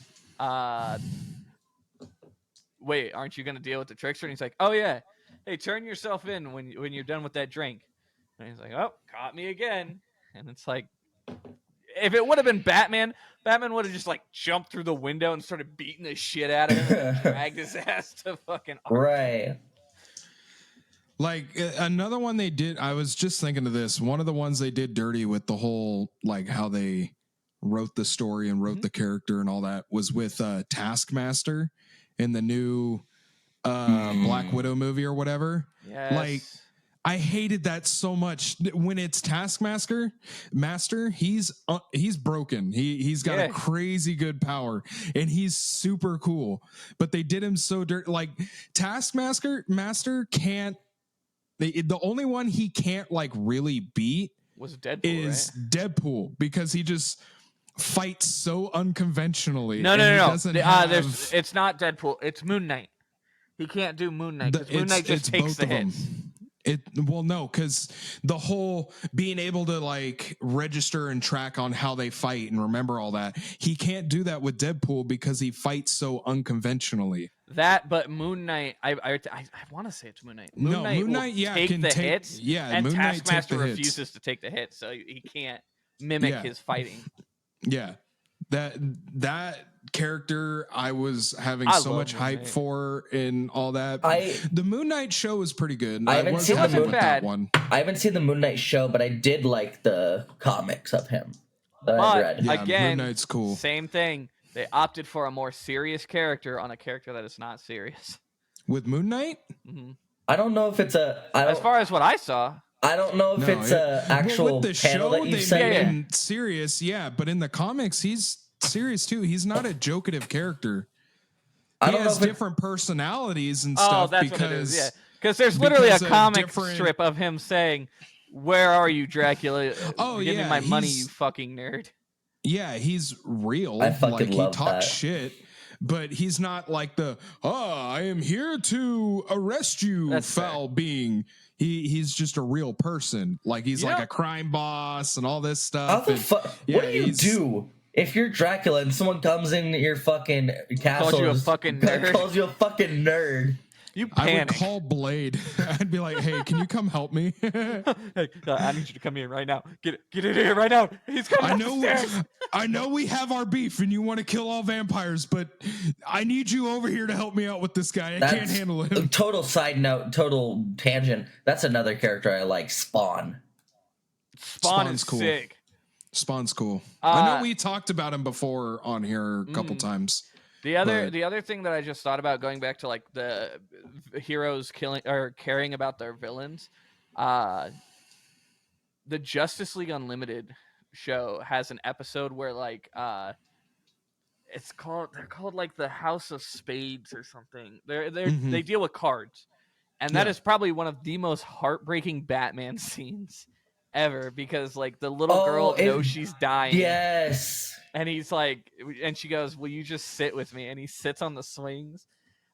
"Wait, aren't you gonna deal with the trickster?" And he's like, "Oh yeah, hey, turn yourself in when you're done with that drink," and he's like, "Oh, caught me again," and it's like, if it would have been Batman, Batman would have just like jumped through the window and started beating the shit out of him and dragged his ass to fucking Arkham. Right. Like another one they did, I was just thinking of this. One of the ones they did dirty with the whole, like how they wrote the story and wrote the character and all that was with Taskmaster in the new Black Widow movie or whatever. Yes. Like, I hated that so much. When it's Taskmaster, he's broken. He's got a crazy good power, and he's super cool. But they did him so dirty. Like Master can't. The only one he can't like really beat was Deadpool, is right? Deadpool, because he just fights so unconventionally. No. It's not Deadpool. It's Moon Knight. He can't do Moon Knight because Moon Knight just takes the hits. No, because the whole being able to like register and track on how they fight and remember all that, he can't do that with Deadpool because he fights so unconventionally. But Moon Knight, I want to say it's Moon Knight. Moon Knight take the hits. Yeah, and Moon Knight Taskmaster take the refuses hits. to take the hits, so he can't mimic his fighting. Yeah, that character I was having so much hype for and all that. The Moon Knight show was pretty good. I haven't seen that one. I haven't seen the Moon Knight show, but I did like the comics of him that I read. Yeah, again, Moon Knight's cool. Same thing. They opted for a more serious character on a character that is not serious. With Moon Knight? Mm-hmm. I don't know if it's as far as what I saw. I don't know if it's a actual with the panel show that you they said. made him serious, but in the comics he's serious too. He's not a jokative character. He has different personalities and stuff. That's what it is. Yeah, because there's literally a comic strip of him saying, "Where are you, Dracula? Give me my money, you fucking nerd." Yeah, he's real. I fucking love he talks that. shit, but he's not like I am here to arrest you, That's foul being. He's just a real person. Like he's like a crime boss and all this stuff. What do you do if you're Dracula and someone comes in your fucking castle? Calls you a fucking nerd. Calls you a fucking nerd. You panic. I would call Blade. I'd be like, "Hey, can you come help me?" Hey, I need you to come here right now. Get in here right now. He's coming upstairs. I know we have our beef and you want to kill all vampires, but I need you over here to help me out with this guy. I can't handle him. Total side note, total tangent. That's another character I like, Spawn. Spawn is cool. Sick. Spawn's cool. I know we talked about him before on here a couple times. The other thing that I just thought about, going back to like the heroes killing or caring about their villains, the Justice League Unlimited show has an episode where like they're called like the House of Spades or something. They deal with cards, and that is probably one of the most heartbreaking Batman scenes ever, because like the little girl knows she's dying. Yes. And he's like, and she goes, "Will you just sit with me?" And he sits on the swings,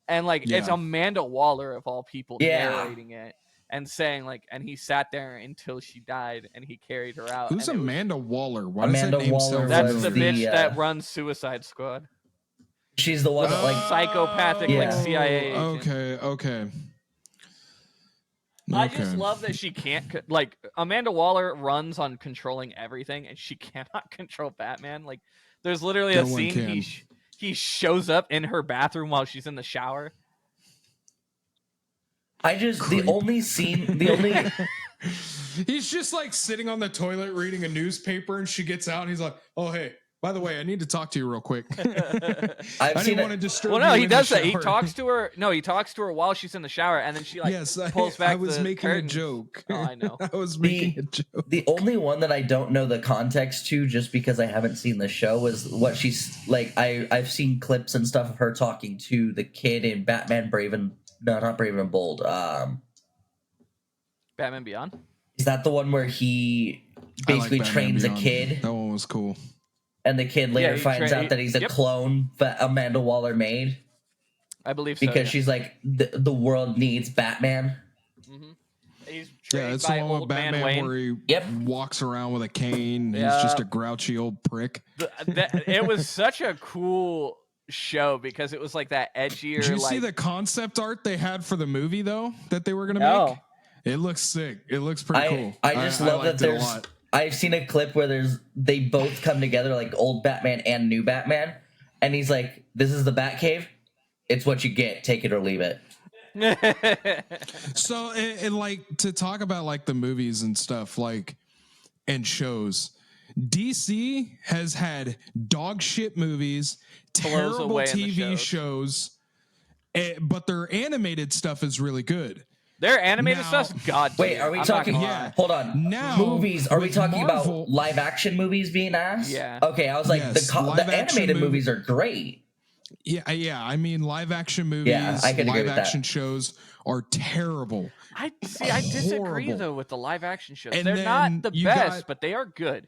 and like it's Amanda Waller of all people narrating it and saying like, and he sat there until she died, and he carried her out. Who's Amanda Waller? Why Amanda Waller? That's the bitch that runs Suicide Squad. She's the one that like psychopathic like CIA agent. Okay. I just love that she can't like Amanda Waller runs on controlling everything, and she cannot control Batman. Like there's literally a scene he shows up in her bathroom while she's in the shower. The only he's just like sitting on the toilet reading a newspaper, and she gets out and he's like, "Oh hey, By the way, I need to talk to you real quick. I've I seen didn't want to it. disturb Well, you. no, he in the does that. He shower. talks to her. No, he talks to her while she's in the shower, and then she like Yes, pulls back. I was the making curtains. a joke. Oh, I know. I was making a joke. The only one that I don't know the context to, just because I haven't seen the show, is what she's like. I've seen clips and stuff of her talking to the kid in Batman Brave and not Brave and Bold. Batman Beyond. Is that the one where he basically Batman trains Beyond. a kid, That one was cool. and the kid later he finds out that he's a Yep. clone that Amanda Waller made I believe so. because yeah. she's like the world needs Batman. Mhm. He's Yeah, trained it's the by one with old man Batman Wayne. where he Yep. walks around with a cane. Yeah. He's just a grouchy old prick. It was such a cool show because it was like that edgier. Did you like, see the concept art they had for the movie though that they were gonna No. make? It looks sick. It looks pretty cool. I just love that liked it a there's. lot. I've seen a clip where they both come together, like old Batman and new Batman, and he's like, "This is the Batcave. It's what you get. Take it or leave it." So, and like to talk about like the movies and stuff, like and shows. DC has had dog shit movies, Blows terrible away in the TV shows. shows, but their animated stuff is really good. Their animated Now- stuff's god. Wait, are we I'm not talking? gonna Yeah. lie. Hold on. Now, Movies? Are we with talking Marvel- about live action movies being asked? Yeah. Okay, I was like, Yes, the live action animated movie- movies are great. Yeah. I mean, live action movies, Yeah, I could agree live with that. action shows are terrible. I disagree Horrible. though with the live action shows. And They're then not the you best, got- but they are good.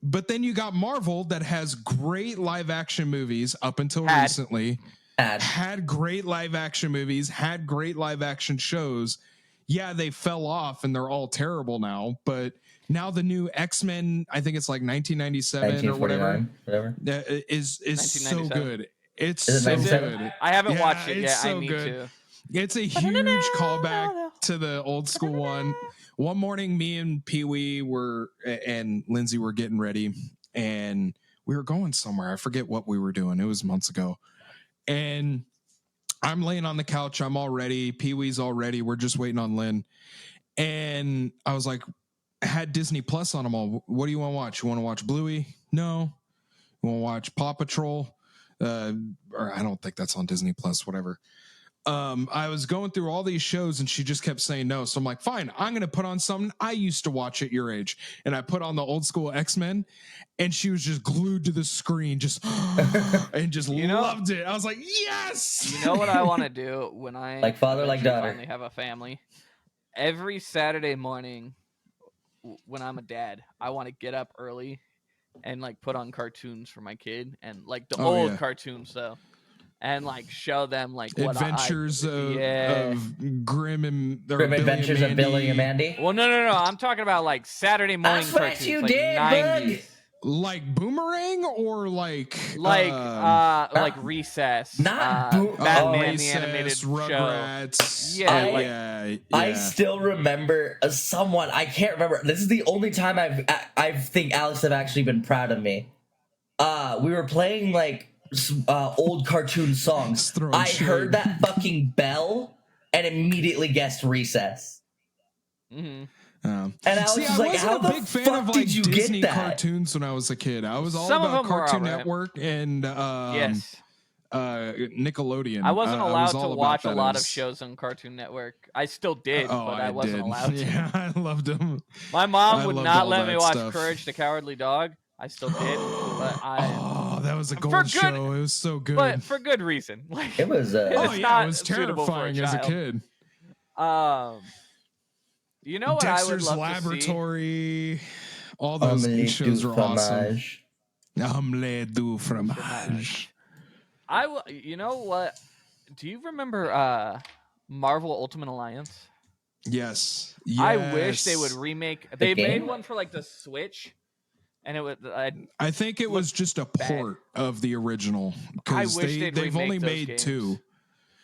But then you got Marvel that has great live action movies up until Had. recently. Had great live action movies, had great live action shows. Yeah, they fell off and they're all terrible now. But now the new X-Men, I think it's like 1997 or whatever, 1949, is so 1997. good. It's Is it so 97? good. I haven't Yeah, watched it it's yet. so I need good. to. It's a huge callback to the old school one. One morning, me and Pee Wee and Lindsay were getting ready, and we were going somewhere. I forget what we were doing. It was months ago. And I'm laying on the couch. I'm all ready. Pee Wee's all ready. We're just waiting on Lynn. And I was like, I had Disney Plus on them all. What do you want to watch? You want to watch Bluey? No. You want to watch Paw Patrol? Or I don't think that's on Disney Plus, whatever. I was going through all these shows and she just kept saying no. So I'm like, fine, I'm going to put on something I used to watch at your age. And I put on the old school X-Men and she was just glued to the screen, just, and just loved it. I was like, yes. You know what I want to do when I Like father, like eventually daughter. finally have a family? Every Saturday morning when I'm a dad, I want to get up early and like put on cartoons for my kid and like the old cartoons though. And like show them like what Adventures of Grim Adventures of Billy and Mandy. Well, no. I'm talking about like Saturday morning That's what cartoons, you like did, 90s. bud. Like Boomerang or like Recess, not Batman Recess, the animated show. Rugrats. Yeah, I still remember someone. I can't remember. This is the only time I think Alex have actually been proud of me. We were playing like old cartoon songs. I heard that fucking bell and immediately guessed Recess. Mm-hmm. And Alex was like, "How the big fan fuck of like did you Disney get that?" cartoons when I was a kid. I was all Some of about them were Cartoon alright. Network and Yes. Nickelodeon. I wasn't allowed all to about watch a that. lot of shows on Cartoon Network. I still did, but I wasn't did. allowed to. Yeah, I loved them. My mom I would loved not all let me that watch stuff. Courage the Cowardly Dog. I still did, but Oh, that was a For gold good- show. It was so good. but for good reason. Like It was. It's oh yeah, not it was suitable for a terrifying as a child. kid. You know what Dexter's I would love Laboratory. All those Omelette shows du are awesome. fromage. Omelette du fromage. You know what? Do you remember Marvel Ultimate Alliance? Yes. I wish they would remake. They game? made one for like the Switch, and it would. I think it was just a port of the original because I wish they'd they've remake only those made games. two.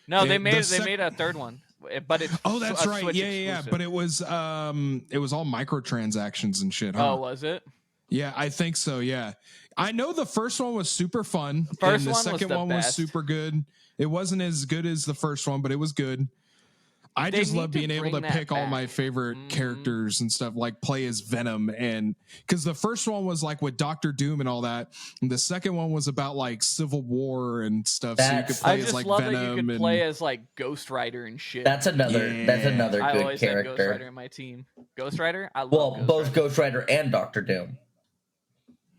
No, They- they the made a third one, but it's Oh, that's a right. Switch Yeah. exclusive. But it was all microtransactions and shit. Huh? Oh, was it? Yeah, I think so. Yeah, I know the first one was super fun. First and the one was second the one was best. super good. It wasn't as good as the first one, but it was good. I They just need love to being able to bring that pick all my back. favorite characters and stuff, like play as Venom. And because the first one was like with Doctor Doom and all that, and the second one was about like Civil War and stuff. So you could That's- play I as just like love Venom. that you could and play as like Ghost Rider and shit. That's another Yeah. good I always had Ghost character. Rider in my team. Ghost Rider? I love Well, Ghost both Rider. Ghost Rider and Doctor Doom.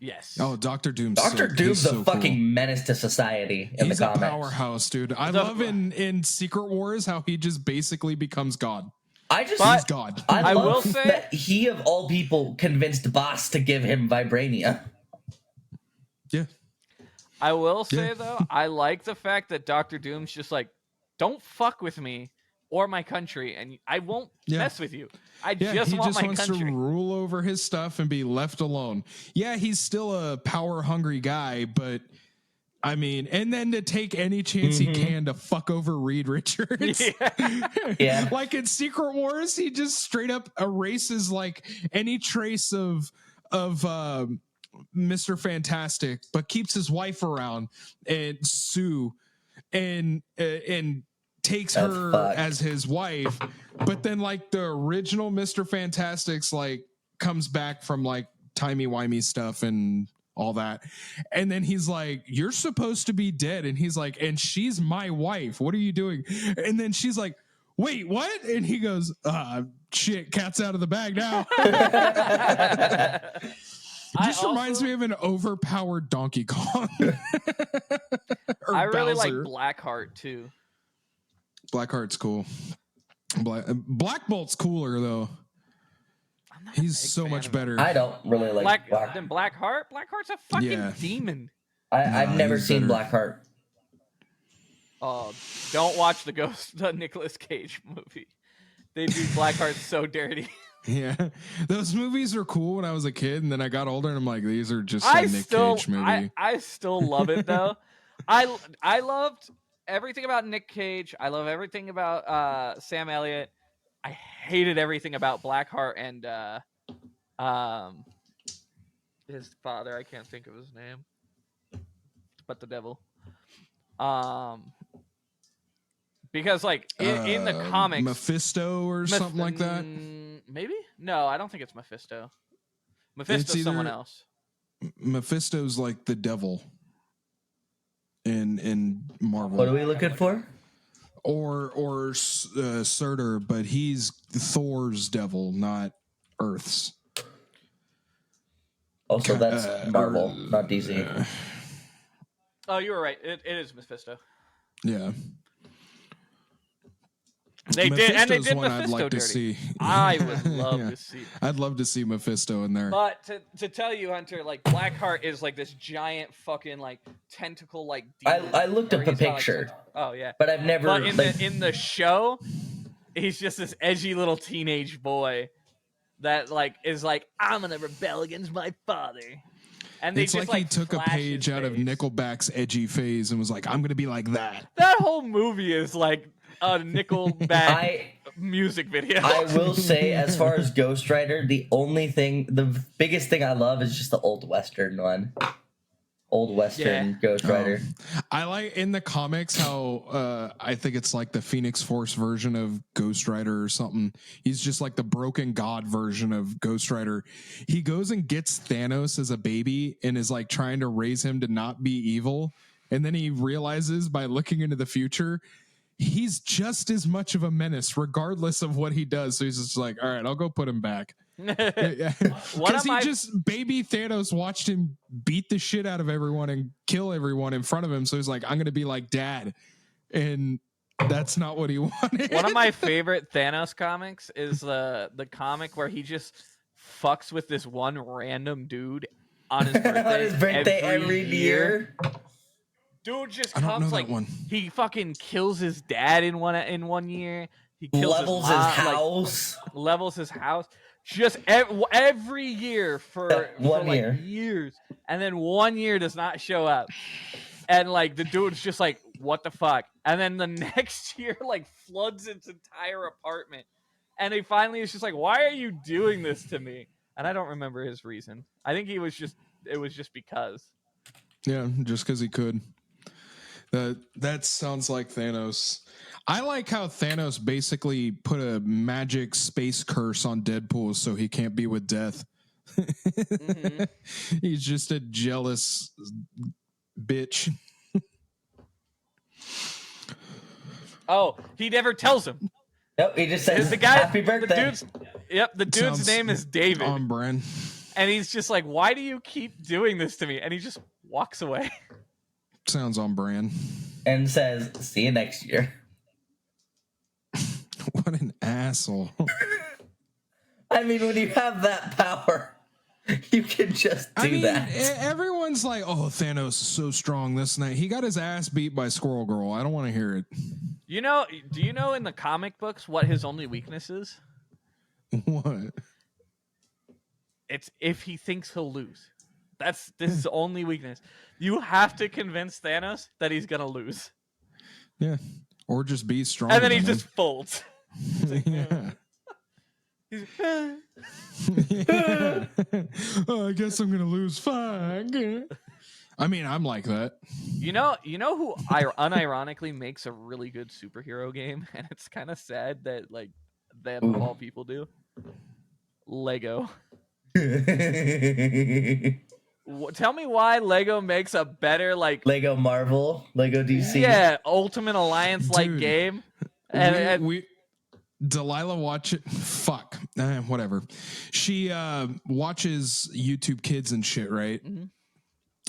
Yes. Oh, Doctor Doom's Doctor Doom's so a fucking cool. menace to society in He's the a comics. powerhouse, dude. I love in Secret Wars how he just basically becomes God. He's God. I love will say that he of all people convinced Boss to give him Vibrania. Yeah. I will say though, I like the fact that Doctor Doom's just like, don't fuck with me or my country, and I won't mess with you. I just want my wants country to rule over his stuff and be left alone. Yeah, he's still a power hungry guy, but I mean, and then to take any chance he can to fuck over Reed Richards. Yeah. Like in Secret Wars, he just straight up erases like any trace of Mr. Fantastic, but keeps his wife around and Sue and takes That's her fucked. as his wife. But then like the original Mr. Fantastic's like comes back from like timey-wimey stuff and all that. And then he's like, you're supposed to be dead. And he's like, and she's my wife. What are you doing? And then she's like, wait, what? And he goes, shit, cat's out of the bag now. It just reminds me of an overpowered Donkey Kong. I really like Bowser. Blackheart too. Blackheart's cool. Black Bolt's cooler though. He's so much better. I don't really like Black. Then Blackheart. Blackheart's a fucking demon. I've never seen Blackheart. Don't watch the Nicolas Cage movie. They do Blackheart so dirty. Yeah, those movies were cool when I was a kid, and then I got older, and I'm like, these are just a Nick Cage movie. I still love it though. I loved everything about Nick Cage. I love everything about Sam Elliott. I hated everything about Blackheart and his father. I can't think of his name, but the devil. Because like in the comics, Mephisto or something like that. Maybe no, I don't think it's Mephisto. Mephisto's someone else. Mephisto's like the devil in Marvel. What are we looking for? Or Surtur, but he's Thor's devil, not Earth's. Also, that's Marvel, not DC. Oh, you were right. It is Mephisto. Yeah. They did, and they did one Mephisto I'd like dirty. to see. I would love to see. I'd love to see Mephisto in there. But to tell you, Hunter, like Blackheart is like this giant fucking like tentacle like demon. I looked up a picture. Oh yeah, but I've never. But in the show, he's just this edgy little teenage boy that like is like, I'm gonna rebel against my father. And they it's just, like he took a page out of Nickelback's edgy phase and was like, I'm gonna be like that. That whole movie is like a Nickelback music video. I will say, as far as Ghost Rider, the biggest thing I love is just the old Western one. Old Western Ghost Rider. I like in the comics how I think it's like the Phoenix Force version of Ghost Rider or something. He's just like the broken god version of Ghost Rider. He goes and gets Thanos as a baby and is like trying to raise him to not be evil. And then he realizes by looking into the future, he's just as much of a menace regardless of what he does. So he's just like, all right, I'll go put him back. Because baby Thanos watched him beat the shit out of everyone and kill everyone in front of him. So he's like, I'm going to be like dad. And that's not what he wanted. One of my favorite Thanos comics is the comic where he just fucks with this one random dude on his birthday, on his birthday every year. Dude just I don't comes know like that one. He fucking kills his dad in 1 year. He kills levels his house. Levels his house. Just every year for year. years, and then 1 year does not show up, and like the dude's just like, what the fuck? And then the next year like floods his entire apartment, and he finally is just like, why are you doing this to me? And I don't remember his reason. I think it was just because. Yeah, just because he could. That sounds like Thanos. I like how Thanos basically put a magic space curse on Deadpool so he can't be with Death. Mm-hmm. He's just a jealous bitch. Oh, he never tells him. Nope, he just says, the guy, happy birthday. The dude's name is David. On brand. And he's just like, why do you keep doing this to me? And he just walks away. Sounds on brand. And says, see you next year. What an asshole. I mean, when you have that power, you can just do that. Everyone's like, oh, Thanos is so strong this night. He got his ass beat by Squirrel Girl. I don't want to hear it. Do you know in the comic books what his only weakness is? What? It's if he thinks he'll lose. That's his only weakness. You have to convince Thanos that he's gonna lose. Yeah. Or just be strong. And then he just folds. Yeah. Yeah. Oh, I guess I'm gonna lose. Fuck. I mean, I'm like that. You know who unironically makes a really good superhero game, and it's kind of sad that like that of all people do. Lego. Tell me why Lego makes a better like Lego Marvel, Lego DC. Yeah, Ultimate Alliance like game. And we Delilah watch it. Fuck. Whatever. She watches YouTube Kids and shit, right? Mm-hmm.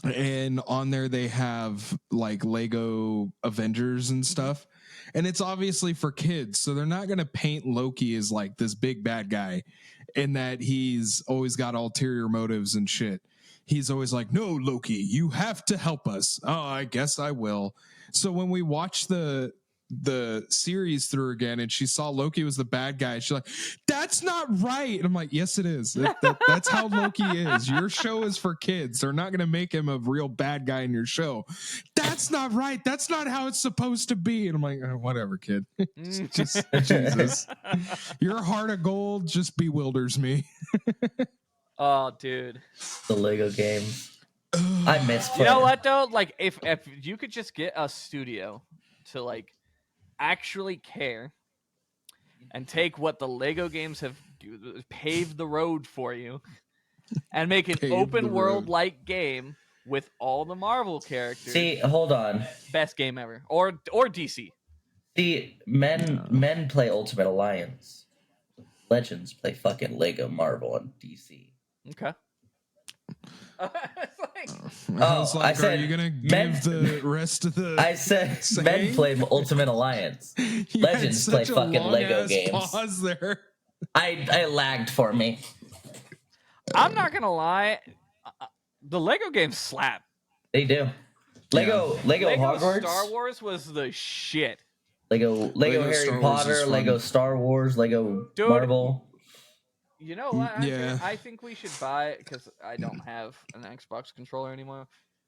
And on there they have like Lego Avengers and stuff. And it's obviously for kids. So they're not going to paint Loki as like this big bad guy in that he's always got ulterior motives and shit. He's always like, no, Loki, you have to help us. Oh, I guess I will. So when we watch the series through again and she saw Loki was the bad guy, she's like, that's not right. And I'm like, yes, it is. That's how Loki is. Your show is for kids. They're not going to make him a real bad guy in your show. That's not right. That's not how it's supposed to be. And I'm like, oh, whatever, kid. Just Jesus. Your heart of gold just bewilders me. Oh, dude. The Lego games. I miss playing. You know what, though? Like, if you could just get a studio to, like, actually care and take what the Lego games have paved the road for you and make an open world-like game with all the Marvel characters. See, hold on. Best game ever. Or DC. See, men play Ultimate Alliance. Legends play fucking Lego Marvel and DC. Okay. I said, are you gonna give the rest of the? I said men play Ultimate Alliance. Legends play fucking Lego games. Pause there. I lagged for me. I'm not gonna lie, the Lego games slap. They do. Lego Hogwarts. Star Wars was the shit. Lego Harry Potter, Lego Star Wars, Lego Marvel. You know what? I think we should buy, because I don't have an Xbox controller anymore.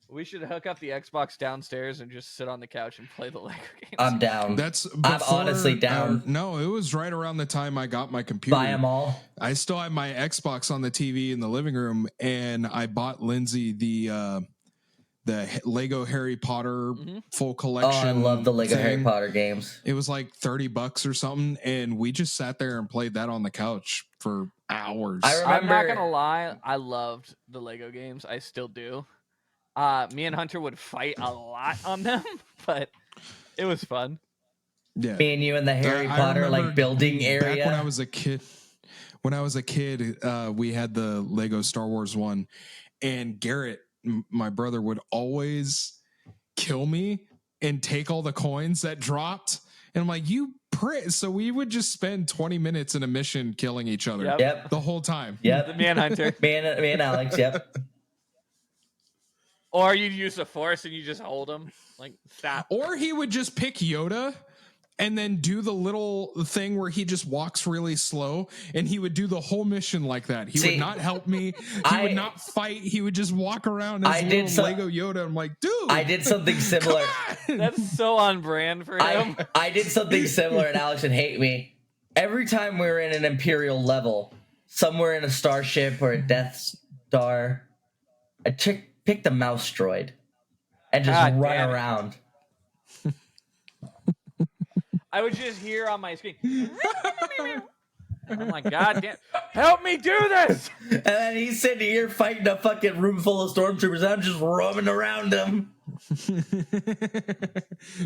We should hook up the Xbox downstairs and just sit on the couch and play the Lego games. I'm down. I'm honestly down. No, it was right around the time I got my computer. Buy them all. I still have my Xbox on the TV in the living room, and I bought Lindsay the Lego Harry Potter full collection. Oh, I love the Lego Harry Potter games. It was like $30 or something, and we just sat there and played that on the couch for hours. I'm not gonna lie, I loved the Lego games. I still do. Me and Hunter would fight a lot on them, but it was fun. Yeah, me and you in the Harry Potter like building area. Back when I was a kid, we had the Lego Star Wars one, and Garrett, my brother, would always kill me and take all the coins that dropped. And I'm like, you prick. So we would just spend 20 minutes in a mission killing each other. Yep. The whole time. Yep. Me and Hunter. me and Alex, yep. Or you'd use the Force and you just hold him. Like, stop. Or he would just pick Yoda and then do the little thing where he just walks really slow, and he would do the whole mission like that. He would not help me. He would not fight. He would just walk around as Lego Yoda. I'm like, dude. I did something similar. That's so on brand for him. I did something similar, and Alex would hate me. Every time we were in an Imperial level, somewhere in a starship or a Death Star, I picked a mouse droid and just run around. I would just hear on my screen. I'm like, God damn, help me do this! And then he's sitting here fighting a fucking room full of stormtroopers. I'm just roaming around him.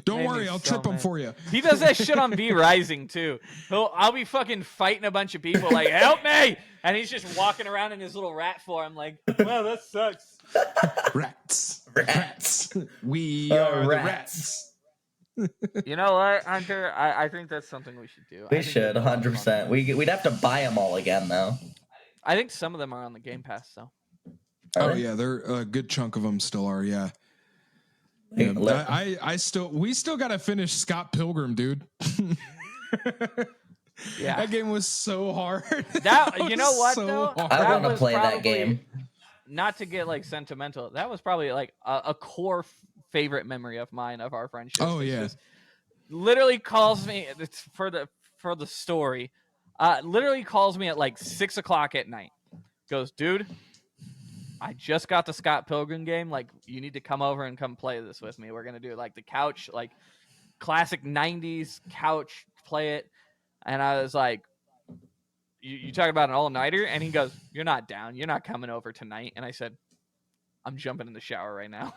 Don't Made worry, me I'll so trip him mad. for you. He does that shit on V Rising too. I'll be fucking fighting a bunch of people like, help me! And he's just walking around in his little rat form like, well, that sucks. Rats. We are the rats. You know what, Hunter? I think that's something we should do. We should, 100%. We'd have to buy them all again, though. I think some of them are on the Game Pass, though. Oh yeah, they're a good chunk of them still are. Yeah. We still got to finish Scott Pilgrim, dude. Yeah, that game was so hard. You know what though? I want to play that game. Not to get like sentimental, that was probably like a core favorite memory of mine of our friendship. Oh yeah. Literally calls me for the story. Literally calls me at like 6 o'clock at night. Goes, dude, I just got the Scott Pilgrim game. Like, you need to come over and come play this with me. We're gonna do like the couch, like classic 90s couch, play it. And I was like, you talk about an all-nighter? And he goes, you're not down. You're not coming over tonight. And I said, I'm jumping in the shower right now.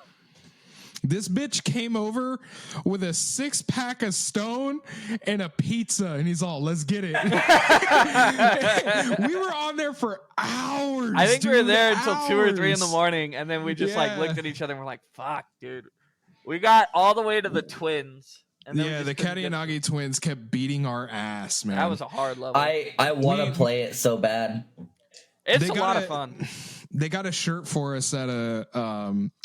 This bitch came over with a 6-pack of Stone and a pizza, and he's all, let's get it. We were on there for hours. I think we were there until 2 or 3 in the hours. morning, and then we just like looked at each other and we're like, fuck, dude. We got all the way to the twins. And then The Katayanagi twins kept beating our ass, man. That was a hard level. I want to play it so bad. It's a lot of fun. They got a shirt for us at a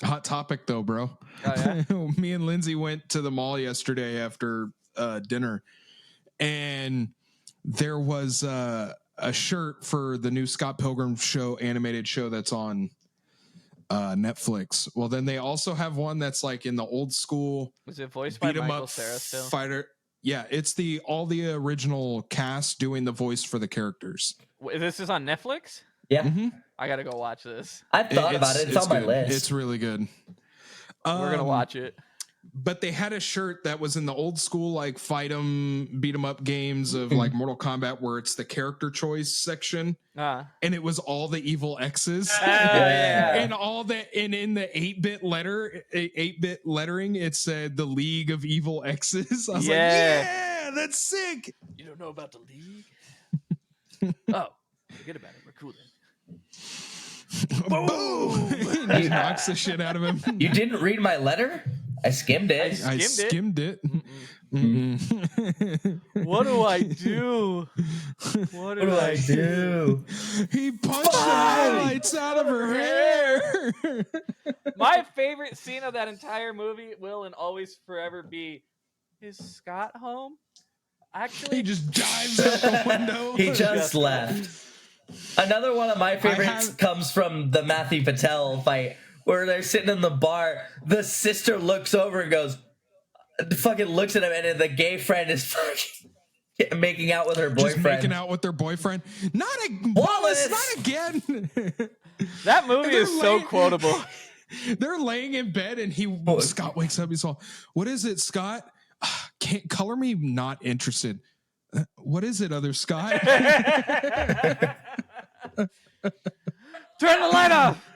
Hot Topic, though, bro. Oh, yeah? Me and Lindsay went to the mall yesterday after dinner, and there was a shirt for the new Scott Pilgrim show, animated show that's on Netflix. Well, then they also have one that's like in the old school. Was it voiced by beat 'em Michael up Cera still? Fighter. Yeah, it's all the original cast doing the voice for the characters. This is on Netflix? Yeah. Mm-hmm. I gotta go watch this. I've thought about it. It's on my good. list. It's really good. We're gonna watch it. But they had a shirt that was in the old school, like fight 'em, beat 'em up games of like Mortal Kombat, where it's the character choice section, and it was all the evil X's, yeah. and in the 8-bit lettering, it said the League of Evil X's. I was like, yeah, that's sick. You don't know about the League? Oh, forget about it. We're cool then. Boom! He knocks the shit out of him. You didn't read my letter? I skimmed it. I skimmed it. What do I do? What do I do? He punched the highlights out of her hair. My favorite scene of that entire movie will and always forever be, is Scott home? Actually, he just dives out the window. He just left. Another one of my favorites comes from the Matthew Patel fight, where they're sitting in the bar. The sister looks over and goes, fucking looks at him, and then the gay friend is fucking making out with her boyfriend. Just making out with their boyfriend. Wallace, not again. That movie is so quotable. They're laying in bed, and Scott wakes up. He's all, "What is it, Scott? Can't color me not interested. What is it, other Scott?" Turn the light off.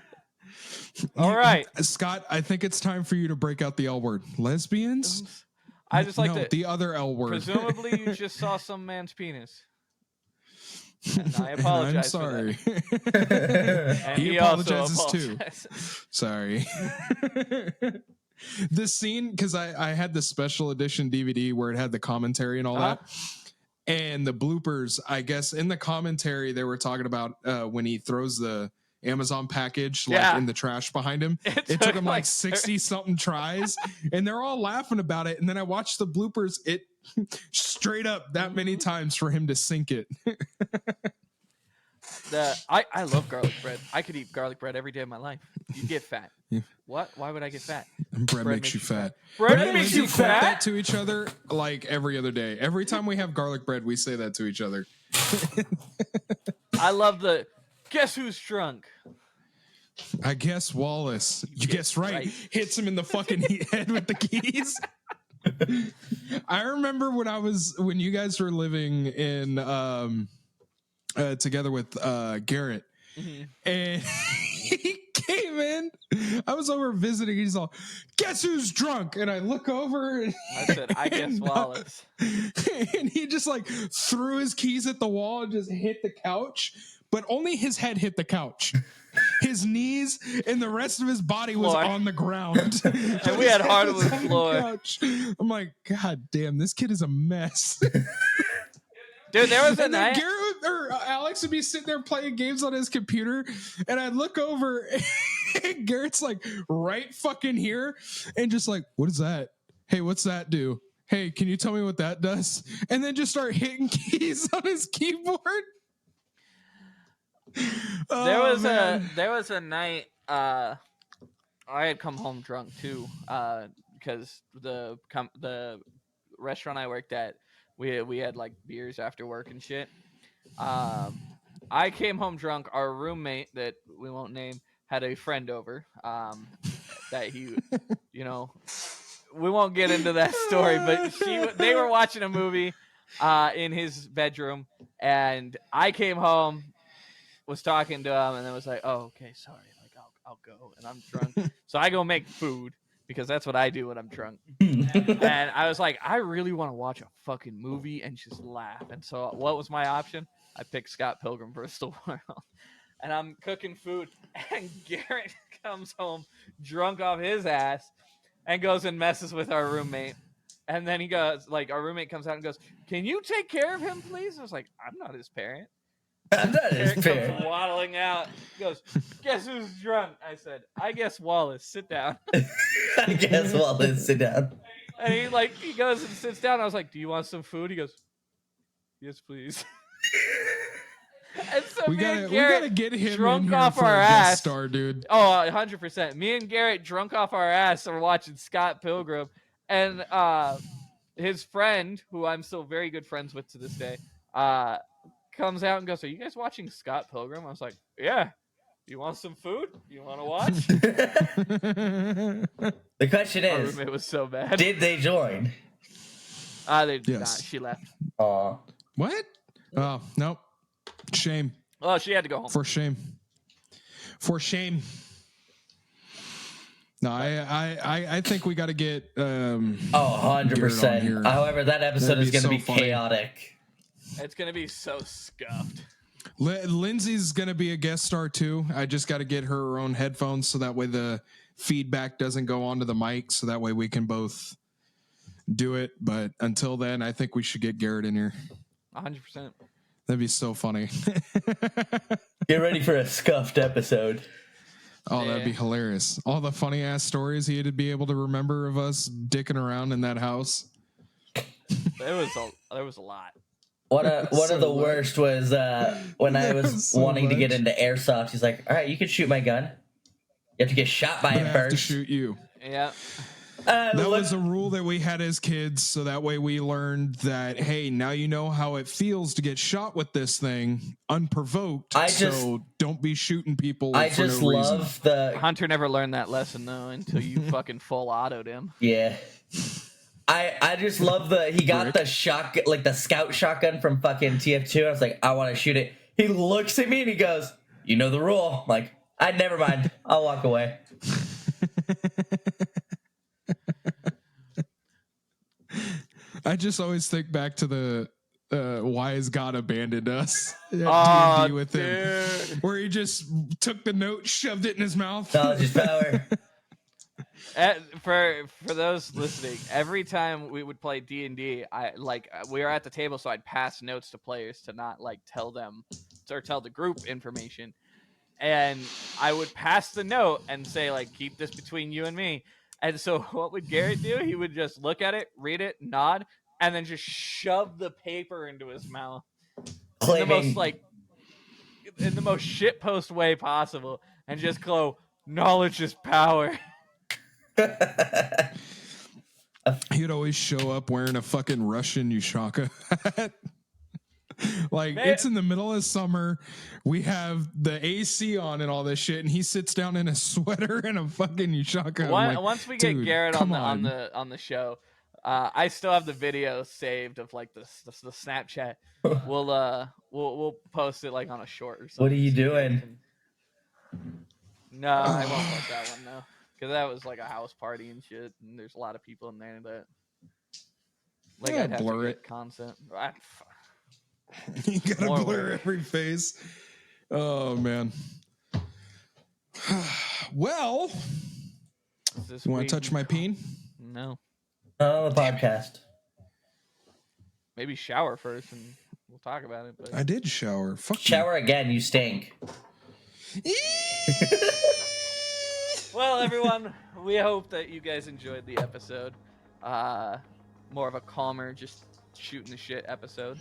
All right, Scott, I think it's time for you to break out the L word. Lesbians? I just like the other L word. Presumably, you just saw some man's penis. And I apologize. I'm sorry. For that. And he apologizes too. Sorry. This scene, because I had the special edition DVD where it had the commentary and all that. And the bloopers, I guess in the commentary, they were talking about when he throws the Amazon package in the trash behind him. It took him like 60 something tries, and they're all laughing about it. And then I watched the bloopers. It straight up that many times for him to sink it. I love garlic bread. I could eat garlic bread every day of my life. You get fat. Yeah. What? Why would I get fat? Bread makes you fat. Bread makes you fat? That to each other like every other day. Every time we have garlic bread, we say that to each other. I love the guess who's drunk. I guess Wallace. You guess right. Hits him in the fucking head with the keys. I remember when you guys were living in together with Garrett, and he came in. I was over visiting. He's all, "Guess who's drunk?" And I look over, and I said, "I guess Wallace." And he just like threw his keys at the wall and just hit the couch, but only his head hit the couch. His knees and the rest of his body was on the ground. And we had hardwood floor. I'm like, God damn, this kid is a mess. Dude, there was a and then night. Garrett or Alex would be sitting there playing games on his computer, and I'd look over, and Garrett's like right fucking here, and just like, what is that? Hey, what's that do? Hey, can you tell me what that does? And then just start hitting keys on his keyboard. There was a night I had come home drunk too, because the restaurant I worked at, we had like beers after work and shit. I came home drunk. Our roommate that we won't name had a friend over. That he, we won't get into that story, but they were watching a movie in his bedroom, and I came home, was talking to him, and then was like, "Oh, okay, sorry. Like, I'll go," and I'm drunk, so I go make food because that's what I do when I'm drunk. And I was like, I really want to watch a fucking movie and just laugh. And so, what was my option? I picked Scott Pilgrim vs. the World, and I'm cooking food, and Garrett comes home drunk off his ass and goes and messes with our roommate. And then he goes, like, our roommate comes out and goes, "Can you take care of him, please?" I was like, "I'm not his parent." I'm not his Comes parent. waddling out. He goes, "Guess who's drunk?" I said, "I guess Wallace. Sit down." I guess Wallace, sit down. And he goes and sits down. I was like, "Do you want some food?" He goes, "Yes, please." And so we gotta get him drunk in here off for our a guest ass. star, dude. Oh, 100%. Me and Garrett drunk off our ass are watching Scott Pilgrim, and his friend, who I'm still very good friends with to this day, comes out and goes, "Are you guys watching Scott Pilgrim?" I was like, "Yeah." "You want some food? You want to watch?" The question Our is, roommate was so bad. did they join? They did Yes. not. She left. Aw. What? Oh, nope. Shame. Oh, she had to go home. For shame. For shame. No, I think we got to get 100%. However, that episode is going to be chaotic. It's going to be so scuffed. Lindsay's going to be a guest star too. I just got to get her own headphones so that way the feedback doesn't go onto the mic, so that way we can both do it. But until then, I think we should get Garrett in here. 100%. That'd be so funny. Get ready for a scuffed episode. Oh, that'd be hilarious. All the funny ass stories he'd be able to remember of us dicking around in that house. There was a lot. One of the worst was when I was wanting to get into airsoft. He's like, "All right, you can shoot my gun. You have to get shot by But I it have first." to shoot you. Yeah. That was a rule that we had as kids, so that way we learned that, hey, now you know how it feels to get shot with this thing unprovoked. So don't be shooting people. I just love the Hunter never learned that lesson though until you fucking full autoed him. Yeah. I just love he got the shotgun, like the scout shotgun from fucking TF2. I was like, I want to shoot it. He looks at me and he goes, "You know the rule." I'm like, never mind. I'll walk away. I just always think back to the "Why Has God Abandoned Us?" Oh, D&D with him, where he just took the note, shoved it in his mouth. Knowledge is power. For those listening, every time we would play D&D, we were at the table, so I'd pass notes to players to not like tell them or tell the group information, and I would pass the note and say like, "Keep this between you and me." And so what would Garrett do? He would just look at it, read it, nod, and then just shove the paper into his mouth in the most shitpost way possible, and just go, "Knowledge is power." He'd always show up wearing a fucking Russian Ushaka hat. It's in the middle of summer. We have the AC on and all this shit, and he sits down in a sweater and a fucking Ushaka. Once we get Garrett on the show, I still have the video saved of like the Snapchat. We'll post it like on a short or something. What are you so guys doing? can- No, I won't post that one though, because that was like a house party and shit, and there's a lot of people in there that like Yeah, I'd have blur to it. get consent. You gotta More blur work. every face. Oh man. Well, you want to touch my peen? No, On the podcast. maybe shower first and we'll talk about it. But I did shower. Fuck Shower again, you stink. you. well, everyone, we hope that you guys enjoyed the episode. More of a calmer, just shooting the shit episode.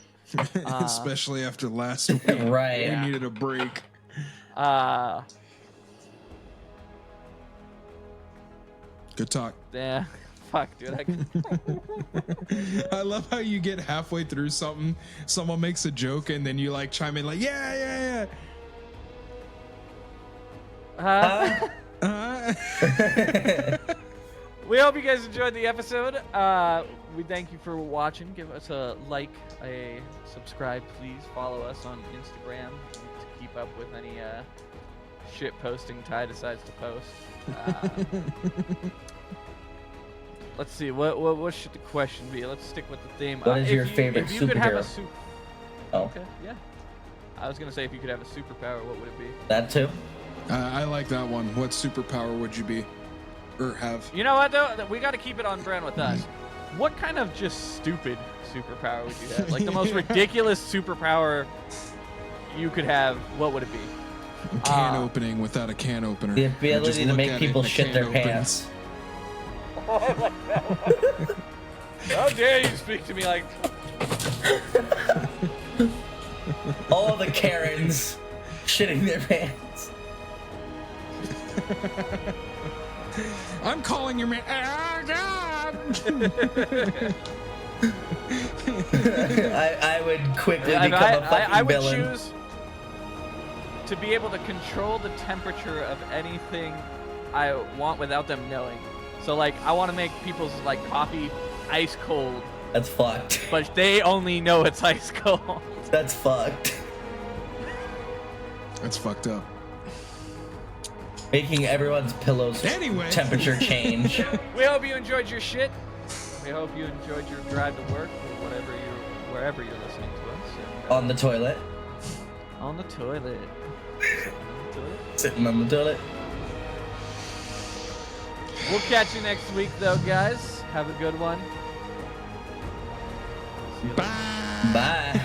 Especially after last week. Right. Yeah. We needed a break. Good talk. Yeah. Fuck, dude. I love how you get halfway through something, someone makes a joke, and then you like chime in like, yeah. We hope you guys enjoyed the episode. We thank you for watching. Give us a like, a subscribe, please. Follow us on Instagram to keep up with any shit posting Ty decides to post. Let's see, what should the question be? Let's stick with the theme. What is your favorite if you could have a superhero? Oh, Okay, yeah. I was gonna say if you could have a superpower, what would it be? that too. I like that one. What superpower would you be? Or have? You know what though? We got to keep it on brand with us. What kind of just stupid superpower would you have? Like the most ridiculous superpower you could have. What would it be? Can opening without a can opener. The You just ability to look make at it people and the shit can their opens. pants. How dare you speak to me like? All the Karens shitting their pants. I'm calling your man. Oh, God! I would quickly become a fucking I would villain. choose to be able to control the temperature of anything I want without them knowing. So like, I want to make people's like coffee ice cold, That's fucked. but they only know it's ice cold. That's fucked. That's fucked up. Making everyone's pillows Anyway. temperature change. We hope you enjoyed your shit. We hope you enjoyed your drive to work or wherever you're listening to us. And, On the toilet. on the toilet. Sitting on the toilet. We'll catch you next week, though, guys. Have a good one. Bye. Bye.